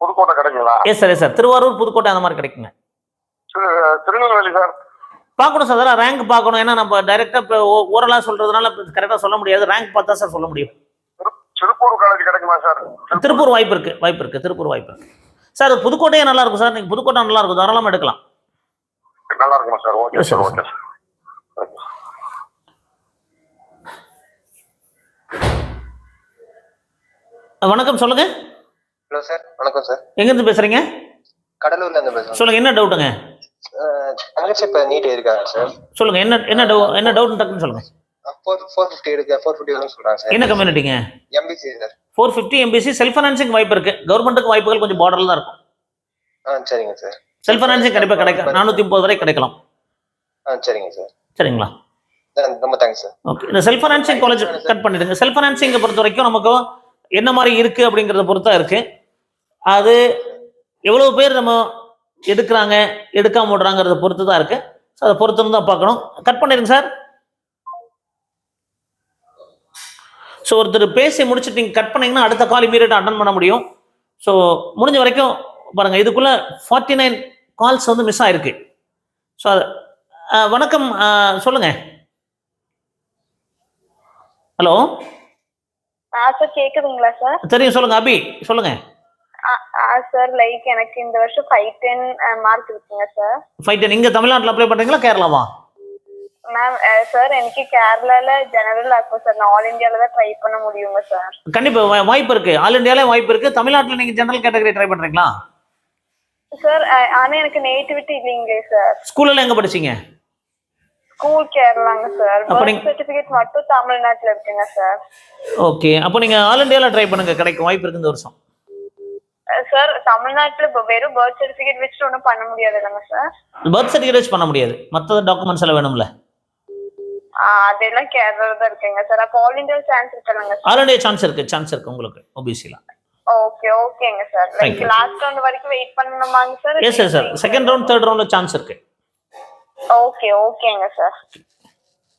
புதுக்கோட்டை கிடைக்குங்களா? Yes sir. திருவாரூர், புதுக்கோட்டை அந்த மாதிரி கிடைக்குங்க. திருநெல்வேலி சார் பார்க்கணும் சார். அதெல்லாம் ரேங்க் பார்க்கணும். ஏன்னா நம்ம டைரக்டா இப்போ ஓரலா சொல்றதுனால கரெக்டா சொல்ல முடியாது. ரேங்க் பார்த்தா சார் சொல்ல முடியும். திருப்பூர் காலேஜ் கிடைக்குமா சார்? திருப்பூர் வாய்ப்பு இருக்கு. திருப்பூர் வாய்ப்பு இருக்கு சார். புதுக்கோட்டையே நல்லா இருக்கும் சார். நீங்க புதுக்கோட்டை நல்லா இருக்கும், தாராளமா எடுக்கலாம். நல்லா இருக்குமா sir? Okay sir, okay sir. வணக்கம், சொல்லுங்க. ஹலோ சார், வணக்கம் சார். எங்க இருந்து பேசுறீங்க? கடலூர்ல இருந்து பேசுறேன். சொல்லுங்க, என்ன டவுட்டுங்க? தங்கச்சி இப்ப நீட் இருக்காங்க சார். சொல்லுங்க, என்ன டவுட் டக்குன்னு சொல்லுங்க. 450 எடுக்க 450 சொல்றாங்க சார். என்ன கம்யூனிட்டிங்க? MBC sir. 450 MBC. Self financing வாய்ப்பு இருக்கு. கவர்மெண்ட்டுக்கு வாய்ப்புகள் கொஞ்சம் பார்டர்ல தான் இருக்கும். சரிங்க சார். செல்ஃப் ஃபைனான்சிங் கண்டிப்பா கிடைக்கும். 430 வரை கிடைக்கலாம். சரிங்க சார். சரிங்களா? ரொம்ப தேங்க்ஸ் சார். ஓகே, இந்த செல்ஃப் ஃபைனான்சிங் காலேஜ் கட் பண்ணிடுங்க. செல்ஃப் ஃபைனான்சிங்கை பொறுத்த வரைக்கும் நமக்கு என்ன மாதிரி இருக்கு அப்படிங்கிறத பொறுத்தா இருக்கு. அது எவ்வளவு பேர் நம்ம எடுக்கிறாங்க எடுக்காம விடுறாங்கிறத பொறுத்து தான் இருக்கு. ஸோ அதை பொறுத்து தான் பார்க்கணும். கட் பண்ணிடுங்க சார். ஸோ ஒருத்தர் பேசி முடிச்சுட்டு நீங்கள் கட் பண்ணீங்கன்னா அடுத்த கால் இமீடியட்டாக அட்டன் பண்ண முடியும். ஸோ முடிஞ்ச வரைக்கும் பாருங்கள், இதுக்குள்ளே 49 கால்ஸ் வந்து மிஸ் ஆயிருக்கு. ஸோ வணக்கம், சொல்லுங்கள். ஹலோ சார் கேக்குதுங்களா சார்? தெரியும், சொல்லுங்கள். அபி சொல்லுங்கள். சார் லைக் எனக்கு இந்த வருஷம் 510 மார்க் இருக்குங்க சார். 510 இங்கே தமிழ்நாட்டில் அப்ளை பண்ணுறீங்களா கேரளாவா? மேம் சார் எனக்கு கேரளால ஜெனரல் ஆகும் சார். நான் ஆல் இந்தியால தான் ட்ரை பண்ண முடியுங்க சார்? கண்டிப்பாக வாய்ப்பு இருக்கு. ஆல் இந்தியாவிலே வாய்ப்பு இருக்கு. தமிழ்நாட்டில் நீங்கள் ஜெனரல் கேட்டகரி ட்ரை பண்ணுறீங்களா சார்? ஆனா எனக்கு நேட்டிவிட்டி இல்லைங்களே சார். ஸ்கூலில் எங்கே படிச்சீங்க? ஸ்கூல் கேரளாங்க சார். அப்ப பர்த் சர்டிபிகேட் மட்டும் தமிழ்நாட்டுல இருக்குங்க சார். ஓகே, அப்போ நீங்கள் ஆல் இந்தியாவில் ட்ரை பண்ணுங்க, கிடைக்கும், வாய்ப்பு இருக்கு இந்த வருஷம். சார் தமிழ்நாட்டுல வெறும் பர்த் சர்டிபிகேட் வச்சுட்டு ஒன்றும் பண்ண முடியாது இல்லைங்க சார்? பர்த் சர்டிஃபிகேட் வச்சு பண்ண முடியாது, மற்ற டாக்குமெண்ட்ஸ் எல்லாம் வேணும்ல. அதெல்லாம் கேரளால தான் இருக்குங்க சார். அப்போ ஆல் இந்தியா சான்ஸ் இருக்குங்க சார்? ஆல் இந்தியா சான்ஸ் இருக்கு உங்களுக்கு ஓபிசில. ஓகேங்க சார். லைக் லாஸ்ட் ரவுண்ட் வரைக்கும் வெயிட் பண்ணணுமாங்க sir? Yes sir, second round third ரவுண்ட்ல சான்ஸ் இருக்கு. ஓகேங்க சார்.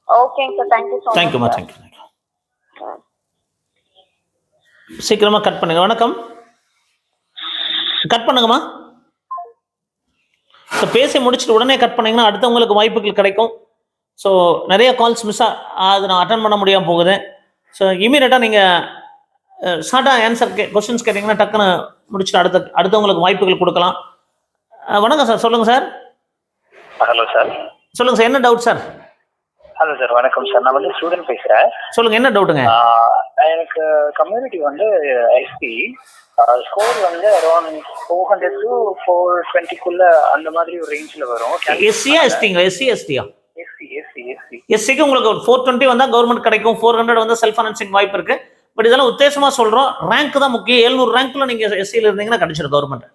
ஓகேங்க சார், தேங்க்யூ ஸோ மச். தேங்க்யூமா, தேங்க்யூ. சீக்கிரமா கட் பண்ணுங்க. வணக்கம், கட் பண்ணுங்கம்மா. ஸோ பேசி முடிச்சுட்டு உடனே கட் பண்ணீங்கன்னா அடுத்தவங்களுக்கு வாய்ப்புகள் கிடைக்கும். ஸோ நிறைய கால்ஸ் மிஸ் அது நான் அட்டன் பண்ண முடியாமல் போகுது. ஸோ இமீடியட்டாக நீங்கள் ஷார்ட்டாக ஆன்சர் கொஸ்டின்ஸ் கேட்டிங்கன்னா டக்குன்னு முடிச்சுட்டு அடுத்தவங்களுக்கு வாய்ப்புகள் கொடுக்கலாம். வணக்கம் சார், சொல்லுங்கள் சார். Hello sir. சொல்லுங்கள் சார், என்ன டவுட் சார்? ஹலோ சார், வணக்கம் சார். நான் வந்து ஸ்டூடெண்ட் பேசுகிறேன். சொல்லுங்கள், என்ன டவுட்டுங்க? எனக்கு கம்யூனிட்டி வந்து எஸ்சி ஸ்கோர் வந்து அரௌண்ட் 400 to 420 அந்த மாதிரி ஒரு ரேஞ்சில் வரும். எஸ்சியா எஸ்டிங்களா? எஸ்சியா? எஸ்சி. எஸ்சிக்கு உங்களுக்கு 420 வந்தால் கவர்மெண்ட் கிடைக்கும், 400 வந்து செல்ஃப் ஃபைனான்சிங் வாய்ப்பு இருக்கு. பட் இதெல்லாம் உத்தேசமாக சொல்கிறோம், ரேங்க் தான் முக்கியம். 700 ரேங்க்ல நீங்கள் எஸ்சியில் இருந்தீங்கன்னா கிடைச்சிடும் கவர்மெண்ட்.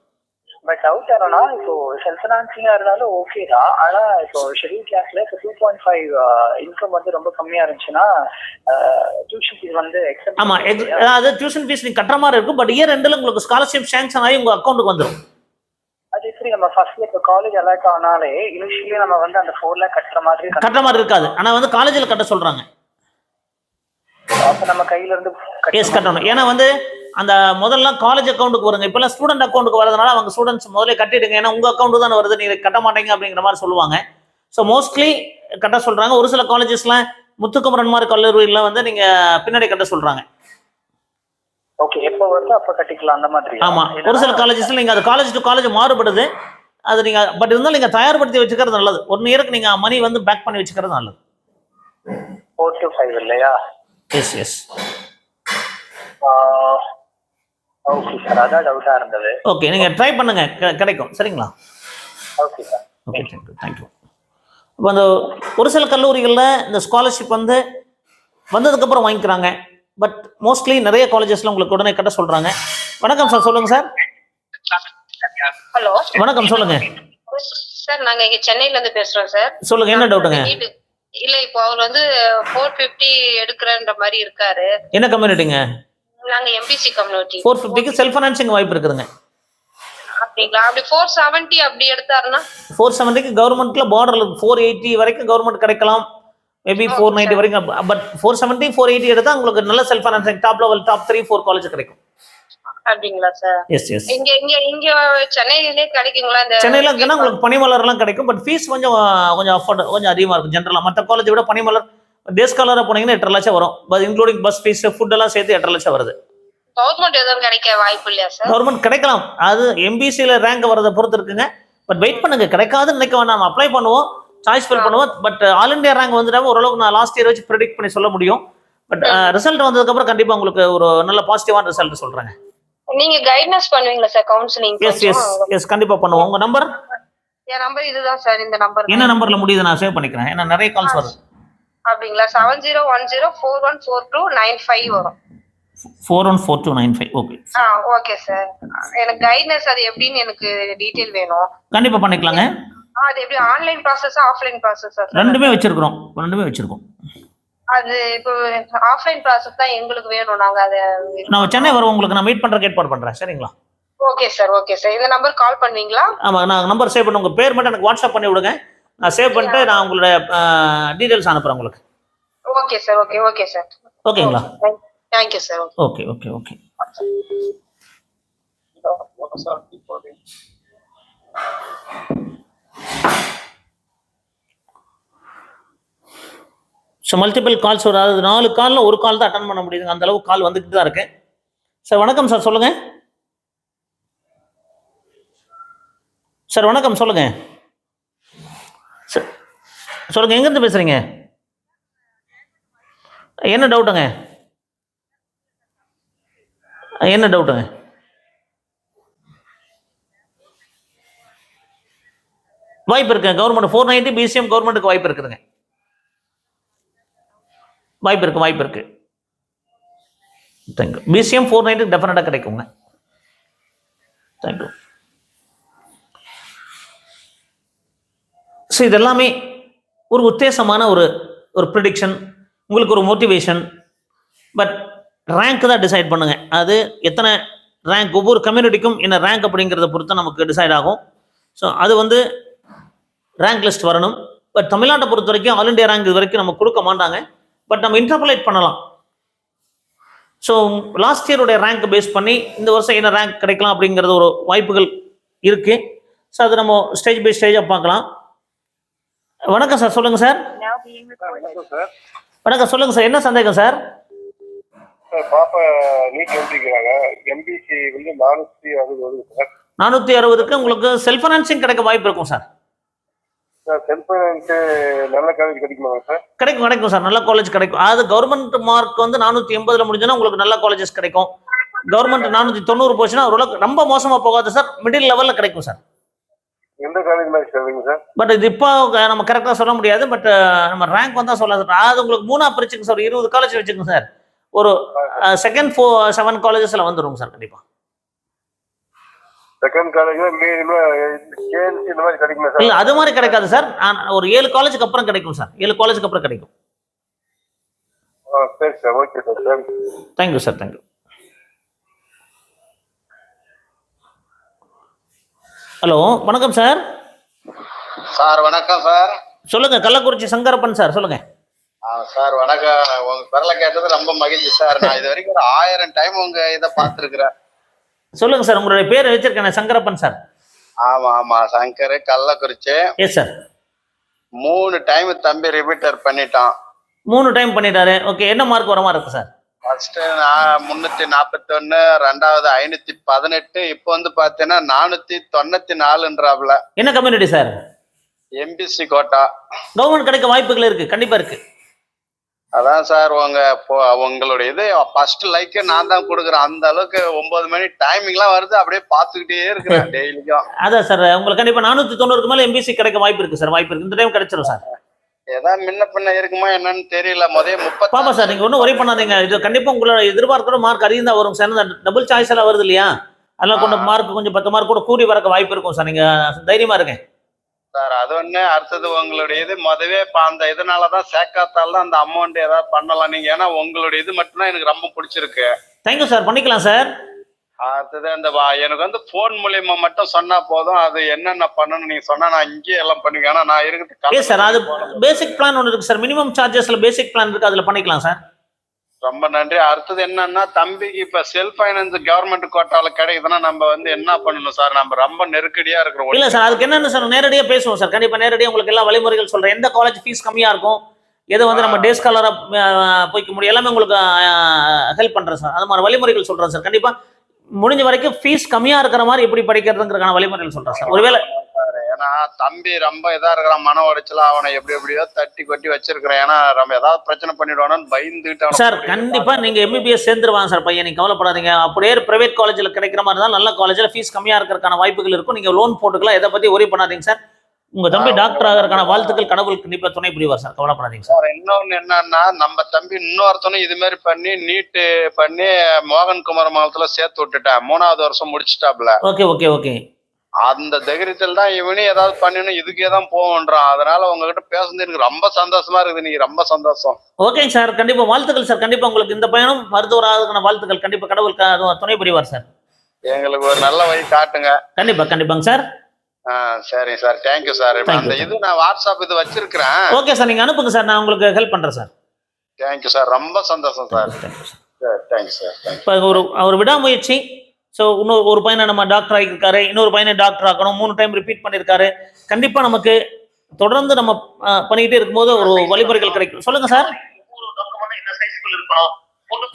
பட் டவுட் என்னன்னா, இப்போ செல்ஃப் ஃபைனான்சிங்காக இருந்தாலும் ஓகே தான். ஆனால் இப்போ ஷெட்யூல் கிளாஸ்ல இப்போ 2.5 இன்கம் வந்து ரொம்ப கம்மியாக இருந்துச்சுன்னா டியூஷன் ஃபீஸ் வந்து ஆமாம், அதாவது டியூஷன் ஃபீஸ் நீங்கள் கட்டுற மாதிரி இருக்கும். பட் இயர் ரெண்டில் உங்களுக்கு ஸ்காலர்ஷிப் சேங்ஷன் ஆகி உங்கள் அக்கௌண்ட்டுக்கு வந்துடும். அது எப்படி நம்ம ஃபர்ஸ்ட்ல இப்போ காலேஜ் அலாட் ஆனாலே இனிஷியலி நம்ம வந்து அந்த 4 lakh கட்டுற மாதிரி இருக்காது. ஆனால் வந்து காலேஜில் கட்ட சொல்கிறாங்க. அப்போ நம்ம கையில இருந்து கட்டணும். ஏன்னா வந்து அந்த முதல்ல காலேஜ் அக்கௌண்ட்டுக்கு வருங்க. இப்பெல்லாம் ஸ்டூடெண்ட் அக்கௌண்ட்டுக்கு வரதுனால அவங்க ஸ்டூடெண்ட்ஸ் முதல்ல கட்டிடுங்க, ஏன்னா உங்கள் அக்கௌண்ட் தானே வருது, நீங்கள் கட்ட மாட்டீங்க அப்படிங்கிற மாதிரி சொல்லுவாங்க. ஸோ மோஸ்ட்லி கட்ட சொல்கிறாங்க. ஒரு சில காலேஜஸ்ல முத்துக்குமரன் மாதிரி கல்லூரியில் வந்து நீங்கள் பின்னாடி கட்ட சொல்கிறாங்க. ஓகே, எப்போ வருதோ அப்போ கட்டிக்கலாம் அந்த மாதிரி. ஆமாம், ஒரு சில காலேஜஸ்ல நீங்கள் அது காலேஜ் டு காலேஜ் மாறுபடுது. அது நீங்கள் பட் இருந்தாலும் நீங்கள் தயார்படுத்தி வச்சுக்கிறது நல்லது. 1 இயருக்கு நீங்கள் மணி வந்து பேக் பண்ணி வச்சுக்கிறது நல்லது. 4 to 5 இல்லையா? எஸ். ஓகே சார், அதான் டவுட்டாக இருந்தது. ஓகே, நீங்கள் ட்ரை பண்ணுங்க, கிடைக்கும். சரிங்களா? Okay sir. Okay, thank you. இப்போ அந்த ஒரு சில கல்லூரிகளில் இந்த ஸ்காலர்ஷிப் வந்து வந்ததுக்கப்புறம் வாங்கிக்கிறாங்க. பட் மோஸ்ட்லி நிறைய காலேஜஸ்ல உங்களுக்கு உடனே கட்ட சொல்றாங்க. வணக்கம் சார், சொல்லுங்க சார். ஹலோ, வணக்கம், சொல்லுங்க சார். நாங்க இங்க சென்னையில இருந்து பேசுறோம் சார். சொல்லுங்க, என்ன டவுட்டுங்க? இல்ல, இப்போ அவர் வந்து 450 எடுக்கிறன்ற மாதிரி இருக்காரு. என்ன கம்யூனிட்டிங்க? நாங்க எம்பிசி கம்யூனிட்டி. 450க்கு செல்ஃப் ஃபைனான்சிங் வாய்ப்பு இருக்குதுங்க. அப்படிங்களா? அப்படி 470 அப்படி எடுத்தாருன்னா 470க்கு கவர்மெண்ட்ல பார்டர்ல 480 வரைக்கும் கவர்மெண்ட் கிடைக்கலாம். மேபி 490 வரைக்கும். பட் 470 480 எடுத்தா உங்களுக்கு நல்ல self financing top level top 3-4 college கிடைக்கும். அப்படிங்களா சார்? எஸ். இங்க சென்னையிலே கிடைக்குங்களா? இந்த சென்னையில இருக்குன்னா உங்களுக்கு பனிமலர் எல்லாம் கிடைக்கும். பட் ஃபீஸ் கொஞ்சம் கொஞ்சம் அதிகமா இருக்கும் ஜென்ரலா. மற்ற காலேஜை விட பனிமலர் டே ஸ்காலரா போனீங்கன்னா 8.5 லட்சம் வரும். இன்க்ளூடிங் பஸ் ஃபீஸ் ஃபுட் எல்லாம் சேர்த்து 8.5 லட்சம் வருது. கவர்மெண்ட் எதுவும் கிடைக்க வாய்ப்பு இல்லையா சார்? கவர்மெண்ட் கிடைக்கலாம், அது எம்பிசியில் ரேங்க் வரதை பொறுத்து இருக்குங்க. பட் வெயிட் பண்ணுங்க, கிடைக்காதுன்னு நினைக்க வேண்டாம். நம்ம அப்ளை பண்ணுவோம், சாய்ஸ் ஃபில் பண்ணுவோம். பட் ஆல் இண்டியா ரேங்க் வந்துட்டாலும் ஓரளவுக்கு நான் லாஸ்ட் இயர் வச்சு ப்ரெடிக்ட் பண்ணி சொல்ல முடியும். பட் ரிசல்ட் வந்ததுக்கப்புறம் கண்டிப்பாக உங்களுக்கு ஒரு நல்ல பாசிட்டிவான ரிசல்ட் சொல்கிறேங்க. நீங்க கைடன்ஸ் பண்ணுவீங்களா சார்? கவுன்சிலிங்? எஸ் கண்டிப்பாக பண்ணுவோம். உங்கள் நம்பர்? என் நம்பர் இதுதான் சார். இந்த நம்பர் என்ன நம்பரில் முடியுது நான் சேவ் பண்ணிக்கிறேன், ஏன்னா நிறைய கால்ஸ் வருது. அப்படிங்களா? 7010414295 வரும். 414295. ஓகே. Okay sir. எனக்கு கைட்னஸ் அது எப்படின்னு எனக்கு டீடைல் வேணும். கண்டிப்பா பண்ணிக்கலாங்க. அது எப்படி ஆன்லைன் ப்ராசஸா ஆஃப்லைன் ப்ராசஸா? ரெண்டுமே வச்சிருக்கோம். அது இப்போ ஆஃப்லைன் ப்ராசஸ் தான் எங்களுக்கு வேணும். நாங்க அதை நான் சென்னை வரும், உங்களுக்கு நான் மீட் பண்ணுறதுக்கு ஏற்பாடு பண்ணுறேன். சரிங்களா? Okay sir, okay sir. இந்த நம்பர் கால் பண்ணுவீங்களா? ஆமாம், நான் நம்பர் சேவ் பண்ண, உங்கள் பேர் மட்டும் எனக்கு வாட்ஸ்அப் பண்ணி விடுங்க. நான் சேவ் பண்ணிட்டு நான் உங்களோட டீட்டெயில்ஸ் அனுப்புகிறேன் உங்களுக்கு. Okay sir, okay okay sir. ஓகேங்களா? Thank you sir. Okay okay okay. So multiple calls வரும். அதாவது 4 காலில் ஒரு கால் தான் அட்டன் பண்ண முடியுதுங்க. அந்த அளவுக்கு கால் வந்துக்கிட்டு தான் இருக்கு. சார் வணக்கம் சார், சொல்லுங்க சார். வணக்கம், சொல்லுங்க சார். சொல்லுங்க, எங்கேருந்து பேசுறீங்க? என்ன டவுட்டுங்க? என்ன டவுட்டுங்க? வாய்ப்பு இருக்குங்க. கவர்மெண்ட் 490 பிசிஎம் கவர்மெண்ட்டுக்கு வாய்ப்பு இருக்குதுங்க. வாய்ப்பு இருக்கு. தேங்க்யூ. பிசிஎம் 490 டெஃபினட்டாக கிடைக்குங்க. தேங்க்யூ. ஸோ இது எல்லாமே ஒரு உத்தேசமான ஒரு ப்ரிடிக்ஷன், உங்களுக்கு ஒரு மோட்டிவேஷன். பட் ரேங்க் தான் டிசைட் பண்ணுங்க. அது எத்தனை ரேங்க், ஒவ்வொரு கம்யூனிட்டிக்கும் என்ன ரேங்க் அப்படிங்கிறத பொறுத்து நமக்கு டிசைட் ஆகும். ஸோ அது வந்து ரேங்க் லிஸ்ட் வரணும். பட் தமிழ்நாட்டை பொறுத்த வரைக்கும் ஆல் இண்டியா ரேங்க் இது வரைக்கும் நம்ம கொடுக்க மாட்டாங்க. பட் நம்ம இன்டர்போலேட் பண்ணலாம். ஸோ லாஸ்ட் இயருடைய ரேங்க் பேஸ் பண்ணி இந்த வருஷம் என்ன ரேங்க் கிடைக்கலாம் அப்படிங்கிறது ஒரு வாய்ப்புகள் இருக்கு. ஸோ அது நம்ம ஸ்டேஜ் பை ஸ்டேஜாக பார்க்கலாம். வணக்கம் சார், சொல்லுங்க சார். வணக்கம், சொல்லுங்க சார். என்ன சந்தேகம் சார்? பாப்பா நீட் எழுதிக்கிறாங்க. எம்பிசி வந்து 460 வருது சார். 460க்கு உங்களுக்கு செல்ஃப் ஃபைனான்சிங் கிடைக்க வாய்ப்பு இருக்கும் சார். செல்ஃப் ஃபைனான்ஸ் நல்ல காலேஜ் கிடைக்குமா சார்? கிடைக்கும் சார், நல்ல காலேஜ் கிடைக்கும். அதாவது கவர்மெண்ட் மார்க் வந்து 480 முடிஞ்சுன்னா உங்களுக்கு நல்ல காலேஜஸ் கிடைக்கும். கவர்மெண்ட் 490 போச்சுன்னா ஓரளவுக்கு ரொம்ப மோசமாக போகாது சார், மிடில் லெவலில் கிடைக்கும் சார். எந்த காலேஜ் மாதிரி சொல்லுங்க சார்? பட் இது இப்போ நம்ம கரெக்டாக சொல்ல முடியாது. பட் நம்ம ரேங்க் வந்தால் சொல்லலாம் சார். அது உங்களுக்கு 3ஆக பிரிச்சுங்க சார். 20 காலேஜ் வச்சுக்கோங்க சார். ஒரு செகண்ட் 7 காலேஜஸில் வந்துடும் சார் கண்டிப்பாக. செகண்ட் காலேஜ்ல கேஎன்சி இந்த மாதிரி கிடைக்குமா சார்? இல்லை, அது மாதிரி கிடைக்காது சார். ஒரு 7 காலேஜுக்கு அப்புறம் கிடைக்கும் சார். 7 காலேஜுக்கு அப்புறம் கிடைக்கும். சரி sir, okay sir. Thank you sir, thank you. Hello, வணக்கம் சார். சார் வணக்கம் சார். சொல்லுங்க, கள்ளக்குறிச்சி சங்கரப்பன் சார், சொல்லுங்க. சார் வணக்கம். உங்க குரலை கேட்டது ரொம்ப மகிழ்ச்சி சார். நான் இது வரைக்கும் ஒரு 1000 டைம் உங்க இதை பார்த்துருக்கிறேன். சொல்லுங்க சார், உங்களுடைய பேர் வச்சிருக்கேன், சங்கரப்பன் சார். ஆமா, Shankar, Kallakurichi. Yes sir. 3 time தம்பி ரிப்பீட்டர் பண்ணிட்டான். 3 டைம் பண்ணிட்டாரு. ஓகே, என்ன மார்க் வர மாதிரி இருக்கு சார்? ஃபர்ஸ்ட் 341, ரெண்டாவது 518, இப்போ வந்து பாத்தீங்கன்னா 494ன்றாப்ல. என்ன community sir? MBC quota. Government கிடைக்க வாய்ப்புகள் இருக்கு, கண்டிப்பா இருக்கு. அதான் சார் உங்களுடைய இது ஃபர்ஸ்ட் லைக் நான் தான் கொடுக்குறேன். அந்த அளவுக்கு 9 மணி டைமிங்லாம் வருது, அப்படியே பார்த்துக்கிட்டே இருக்கிறேன் டெய்லியும். அதான் சார், உங்களுக்கு கண்டிப்பா 490க்கு மேல எம்பிசி கிடைக்க வாய்ப்பு இருக்கு சார். வாய்ப்பு இருக்கு, இந்த டைம் கிடைச்சிடும் சார். ஏதாவது முன்ன பின்ன இருக்குமா என்னன்னு தெரியல. முதல்ல 30. பாப்பா சார், நீங்க ஒன்றும் ஒரே பண்ணாதீங்க. இது கண்டிப்பா உங்களோட எதிர்பார்க்கிற மார்க் அதிகம் தான் வரும் சார். டபுள் சாய்ஸ் எல்லாம் வருது இல்லையா, அதெல்லாம் கொண்ட மார்க் கொஞ்சம் 10 மார்க் கூட கூடி வரக்க வாய்ப்பு இருக்கும் சார். நீங்க தைரியமா இருங்க சார். அது ஒண்ணு. அடுத்தது உங்களுடைய இது முதவே அந்த இதனாலதான் சேர்க்காத்தால அந்த அமௌண்ட் ஏதாவது பண்ணலாம் நீங்க. ஏன்னா உங்களுடைய இது மட்டும்தான் எனக்கு ரொம்ப பிடிச்சிருக்கு. தேங்க்யூ சார், பண்ணிக்கலாம் சார். அடுத்தது அந்த எனக்கு வந்து போன் மூலியமா மட்டும் சொன்னா போதும். அது என்னென்ன பண்ணணும் நீங்க சொன்னா நான் இங்கேயே எல்லாம் பண்ணுவேன். ஏன்னா நான் இருக்கிறது சார். அது பேசிக் பிளான் ஒன்று இருக்கு சார். மினிமம் சார்ஜஸ்ல பேசிக் பிளான் இருக்கு, அதுல பண்ணிக்கலாம் சார். ரொம்ப நன்றி. அடுத்தது என்னன்னா தம்பிக்கு இப்ப செல்ஃப் ஃபைனான்ஸ் கவர்மெண்ட் கோட்டால கிடைக்குதுன்னா நம்ம வந்து என்ன பண்ணணும் சார்? நம்ம ரொம்ப நெருக்கடியா இருக்கிறோம். இல்ல சார், அதுக்கு என்னன்னு சார் நேரடியா பேசுவோம் சார். கண்டிப்பா நேரடியா உங்களுக்கு எல்லா வழிமுறைகள் சொல்றேன். எந்த காலேஜ் ஃபீஸ் கம்மியா இருக்கும், எது வந்து நம்ம டே ஸ்காலரா போய்க்க முடியும், எல்லாமே உங்களுக்கு ஹெல்ப் பண்றேன் சார். அது மாதிரி வழிமுறைகள் சொல்றேன் சார். கண்டிப்பா முடிஞ்ச வரைக்கும் ஃபீஸ் கம்மியா இருக்கிற மாதிரி எப்படி படிக்கிறதுங்கிறதுக்கான வழிமுறைகள் சொல்றேன் சார். ஒருவேளை ஏன்னா தம்பி ரொம்ப இதா இருக்கிறான், மன உடைச்சல அவனை எப்படியோ தட்டி கொட்டி வச்சிருக்கிறேன். ஏன்னா நம்ம ஏதாவது பிரச்சனை பண்ணிடுவானு பயந்துட்டு சார். கண்டிப்பா நீங்க எம்பிபிஎஸ் சேர்ந்துருவாங்க சார் பையன், நீங்க கவலைப்படாதீங்க. அப்படியே பிரைவேட் காலேஜ்ல கிடைக்கிற மாதிரி தான் நல்ல காலேஜ்ல ஃபீஸ் கம்மியா இருக்கிறதுக்கான வாய்ப்புகள் இருக்கும். நீங்க லோன் போட்டுக்கலாம், எதை பத்தி ஒரி பண்ணாதீங்க சார். உங்க தம்பி டாக்டர் ஆகிறதுக்கான வாழ்த்துக்கள், கடவுள் கண்டிப்பா துணை புரிவார் சார், கவலைப்படாதீங்க சார். இன்னொன்னு என்னன்னா நம்ம தம்பி இன்னொருத்தனும் இது மாதிரி பண்ணி நீட்டு பண்ணி மோகன் குமார் மாவட்டத்துல சேர்த்து விட்டுட்டேன். 3வது வருஷம் முடிச்சுட்டாப்ல. Okay okay okay. அந்த தைரியத்தில் தான் இவனே ஏதாவது பண்ணணும் இதுக்கே தான் போகன்றான். அதனால உங்ககிட்ட பேசுறது எனக்கு ரொம்ப சந்தோஷமா இருக்குது. நீங்க ரொம்ப சந்தோஷம். ஓகேங்க சார், கண்டிப்பா வாழ்த்துக்கள் சார். கண்டிப்பா உங்களுக்கு இந்த பயணம் மருத்துவராக வாழ்த்துக்கள். கண்டிப்பா கடவுள் துணை புரிவார் சார். எங்களுக்கு ஒரு நல்ல வழி காட்டுங்க. கண்டிப்பாங்க சார். சரிங்க சார், தேங்க்யூ சார். அந்த இது நான் வாட்ஸ்அப் இது வச்சிருக்கிறேன். ஓகே சார், நீங்க அனுப்புங்க சார், நான் உங்களுக்கு ஹெல்ப் பண்றேன் சார். தேங்க்யூ சார், ரொம்ப சந்தோஷம் சார். Thank you sir. இப்போ ஒரு விடாமுயற்சி. ஸோ இன்னொரு ஒரு பையனை நம்ம டாக்டர் ஆகியிருக்காரு, இன்னொரு பையனை டாக்டர் ஆக்கணும், 3 டைம் ரிப்பீட் பண்ணியிருக்காரு. கண்டிப்பா நமக்கு தொடர்ந்து நம்ம பண்ணிக்கிட்டே இருக்கும்போது ஒரு வழிமுறைகள் கிடைக்கும். சொல்லுங்க சார்.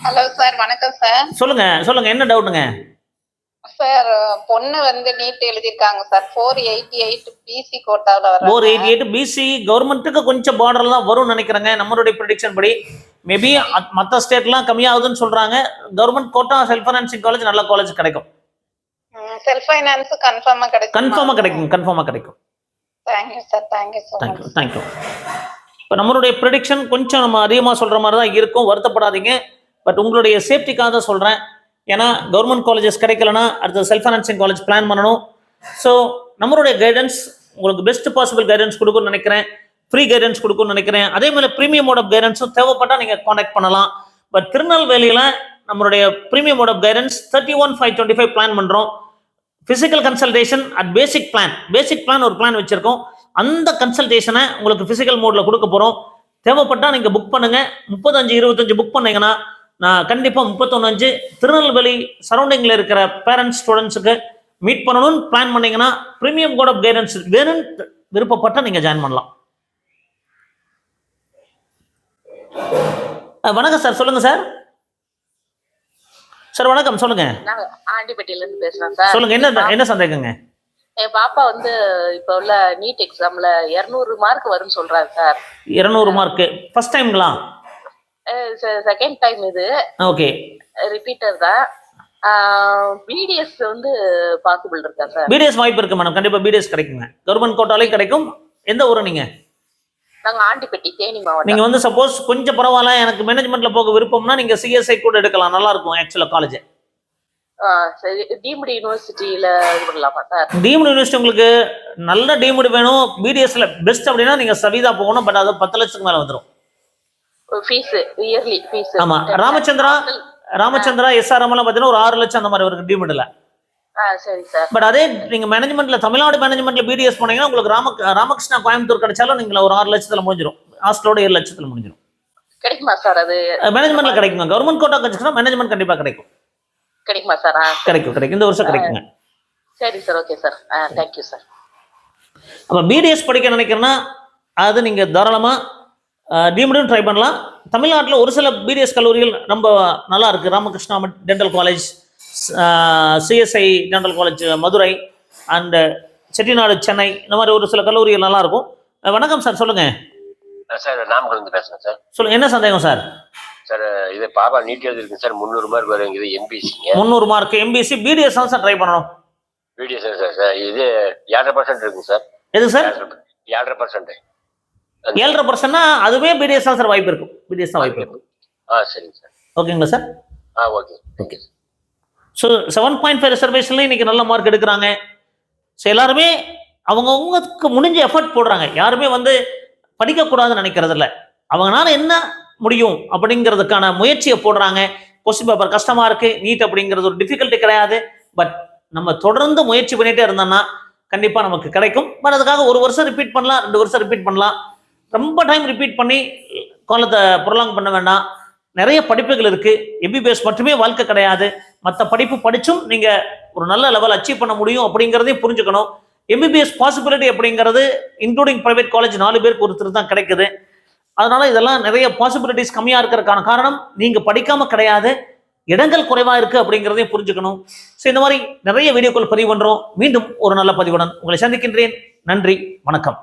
ஹலோ சார், வணக்கம் சார். சொல்லுங்க என்ன டவுட்டுங்க சார்? பொண்ணு வந்து நீட் எழுதிருக்காங்க சார். 488 பிசி கோட்டால வர. 488 பிசி கவர்மெண்ட்டுக்கு கொஞ்சம் பார்டர்ல தான் வரும்னு நினைக்கிறேங்க. நம்மளுடைய ப்ரெடிக்ஷன் படி மேபி மற்ற ஸ்டேட்லாம் கம்மியாகுதுன்னு சொல்றாங்க. Government quota self financing college நல்ல காலேஜ் கிடைக்கும். செல்ஃப் ஃபைனான்ஸ் கன்ஃபார்மா கிடைக்கும். கன்ஃபார்மா கிடைக்கும். Thank you sir. தேங்க்யூ. இப்போ நம்மளுடைய ப்ரெடிக்ஷன் கொஞ்சம் நம்ம அதிகமாக சொல்ற மாதிரி தான் இருக்கும், வருத்தப்படாதீங்க. பட் உங்களுடைய சேஃப்டிக்காக தான் சொல்றேன். ஏன்னா கவர்மெண்ட் காலேஜஸ் கிடைக்கலன்னா அடுத்த செல்ஃப் ஃபைனான்சிங் காலேஜ் பிளான் பண்ணணும். ஸோ நம்மளுடைய கைடன்ஸ் உங்களுக்கு பெஸ்ட் பாசிபிள் கைடன்ஸ் கொடுக்கும்னு நினைக்கிறேன். ஃப்ரீ கைடன்ஸ் கொடுக்கும்னு நினைக்கிறேன். அதே மாதிரி ப்ரீமியம் மோட் ஆஃப் கைடன்ஸும் தேவைப்பட்டால் நீங்கள் காண்டாக்ட் பண்ணலாம். பட் திருநெல்வேலியில் நம்மளுடைய premium mode of guidance 31,525 plan பண்ணுறோம். Physical consultation at basic plan ஒரு பிளான் வச்சுருக்கோம். அந்த கன்சல்டேஷனை உங்களுக்கு ஃபிசிக்கல் மோடில் கொடுக்க போகிறோம். தேவைப்பட்டால் நீங்கள் புக் பண்ணுங்கள். 35-25 புக் பண்ணீங்கன்னா நான் கண்டிப்பாக 31 திருநெல்வேலி சரௌண்டிங்கில் இருக்கிற பேரண்ட்ஸ் ஸ்டூடெண்ட்ஸுக்கு மீட் பண்ணணும்னு பிளான் பண்ணீங்கன்னா ப்ரீமியம் மோட் ஆஃப் கைடன்ஸ் வேணும்னு விருப்பப்பட்டால் நீங்கள் ஜாயின் பண்ணலாம். வணக்கம் சார், சொல்லுங்க சார். வணக்கம், சொல்லுங்க. ஆண்டிப்பட்டியில இருந்து பேசுறேன் சார். சொல்லுங்க, என்ன சந்தேகங்க? என் பாப்பா வந்து இப்ப உள்ள நீட் எக்ஸாம்ல 200 மார்க் வரும்னு சொல்றாரு சார். 200 மார்க் ஃபர்ஸ்ட் டைம்ங்களா? செகண்ட் டைம் இது. ஓகே, ரிப்பீட்டர் தான். பிடிஎஸ் வந்து பாசிபிள் இருக்கா சார்? பிடிஎஸ் வாய்ப்பு இருக்கு மேடம். கண்டிப்பா பிடிஎஸ் கிடைக்குங்க. கவர்மெண்ட் கோட்டாலையும் கிடைக்கும். எந்த ஊரு நீங்க? நாங்க ஆண்டிப்பட்டி, தேனி மாவட்டம். நீங்க வந்து சப்போஸ் கொஞ்சம் பரவாயில்ல எனக்கு மேனேஜ்மெண்ட்ல போக விருப்பம்னா நீங்க சிஎஸ்ஐ கூட எடுக்கலாம், நல்லா இருக்கும் ஆக்சுவலா காலேஜ். சரி, டீம்டு யூனிவர்சிட்டியில இது பண்ணலாமா சார்? டீம்டு யூனிவர்சிட்டி உங்களுக்கு நல்ல டீம்டு வேணும். பிடிஎஸ்ல பெஸ்ட் அப்படின்னா நீங்க சவிதா போகணும். பட் அது 10 லட்சத்துக்கு மேல வந்துடும் ஃபீஸ், இயர்லி ஃபீஸ். ஆமா, ராமச்சந்திரா எஸ்ஆர்எம் எல்லாம் பாத்தீங்கன்னா ஒரு 6 லட்சம் அந்த மாதிரி இருக்கு டீம்டுல. சரி சார். பட் அதே நீங்க மேனேஜ்மெண்ட்ல தமிழ்நாடு மேனேஜ்மெண்ட்ல பிடிஎஸ் போனீங்கன்னா உங்களுக்கு ராமகிருஷ்ணா கோயம்புத்தூர் கிடைச்சாலும் நீங்க ஒரு 6 லட்சத்துல முடிஞ்சிடும். ஹாஸ்டலோட 7 லட்சத்துல முடிஞ்சிடும். கிடைக்குமா சார்? அது மேனேஜ்மெண்ட்ல கிடைக்குங்க. கவர்மெண்ட் கோட்டா கிடைச்சுன்னா மேனேஜ்மெண்ட் கண்டிப்பா கிடைக்கும். கிடைக்குமா சார்? கிடைக்கும். இந்த வருஷம் கிடைக்குங்க. சரி sir, okay sir. Thank you sir. அப்ப பிடிஎஸ் படிக்க நினைக்கிறேன்னா அது நீங்க தாராளமா டீம்டும் ட்ரை பண்ணலாம். தமிழ்நாட்டில் ஒரு சில பிடிஎஸ் கல்லூரிகள் ரொம்ப நல்லா இருக்கு. Ramakrishna dental college, CSI dental college Madurai and Chettinad Chennai, இந்த மாதிரி ஒரு சில கல்லூரிகள் நல்லா இருக்கும். வணக்கம் சார், சொல்லுங்க. சார் நாமக்கல் பேசுறேன் சார். சொல்லுங்க, என்ன சந்தேகம் சார்? சார் இது பாப்பா நீட் எழுதிருக்கு சார். 300 மார்க் வருங்க. இது எம்பிசிங்க. 300 மார்க் எம்பிசி. பிடிஎஸ் தான் சார் ட்ரை பண்ணணும். பிடிஎஸ் சார் இது 7.5% இருக்குங்க சார். எது சார்? 7.5%. 7.5%னா அதுவே பிடிஎஸ் தான் சார் வாய்ப்பு இருக்கும். பிடிஎஸ் தான் வாய்ப்பு இருக்கும். சரிங்க சார். ஓகேங்களா சார்? ஓகே. ஸோ 7.5 ரிசர்வேஷன்ல இன்னைக்கு நல்ல மார்க் எடுக்கிறாங்க. ஸோ எல்லாருமே அவங்கவுங்களுக்கு முடிஞ்ச எஃபர்ட் போடுறாங்க. யாருமே வந்து படிக்கக்கூடாதுன்னு நினைக்கிறது இல்லை. அவங்களால என்ன முடியும் அப்படிங்கிறதுக்கான முயற்சியை போடுறாங்க. கொஸ்டின் பேப்பர் கஷ்டமா இருக்கு, நீட் அப்படிங்கிறது ஒரு டிஃபிகல்ட்டி கிடையாது. பட் நம்ம தொடர்ந்து முயற்சி பண்ணிட்டே இருந்தோம்னா கண்டிப்பா நமக்கு கிடைக்கும். பட் அதுக்காக 1 வருஷம் ரிப்பீட் பண்ணலாம், 2 வருஷம் ரிப்பீட் பண்ணலாம். ரொம்ப டைம் ரிப்பீட் பண்ணி காலத்தை ப்ரொலாங் பண்ண வேண்டாம். நிறைய படிப்புகள் இருக்கு. எம்பிபிஎஸ் மட்டுமே வாழ்க்கை கிடையாது. மற்ற படிப்பு படிச்சும் நீங்க ஒரு நல்ல லெவல் அச்சீவ் பண்ண முடியும் அப்படிங்கிறதையும் புரிஞ்சுக்கணும். எம்பிபிஎஸ் பாசிபிலிட்டி அப்படிங்கிறது இன்க்ளூடிங் பிரைவேட் காலேஜ் 4 பேருக்கு ஒருத்தர் தான் கிடைக்குது. அதனால இதெல்லாம் நிறைய பாசிபிலிட்டிஸ் கம்மியா இருக்கிறதுக்கான காரணம் நீங்க படிக்காம கிடையாது, இடங்கள் குறைவா இருக்கு அப்படிங்கிறதையும் புரிஞ்சுக்கணும். ஸோ இந்த மாதிரி நிறைய வீடியோக்கள் பதிவு பண்றோம். மீண்டும் ஒரு நல்ல பதிவுடன் உங்களை சந்திக்கின்றேன். நன்றி, வணக்கம்.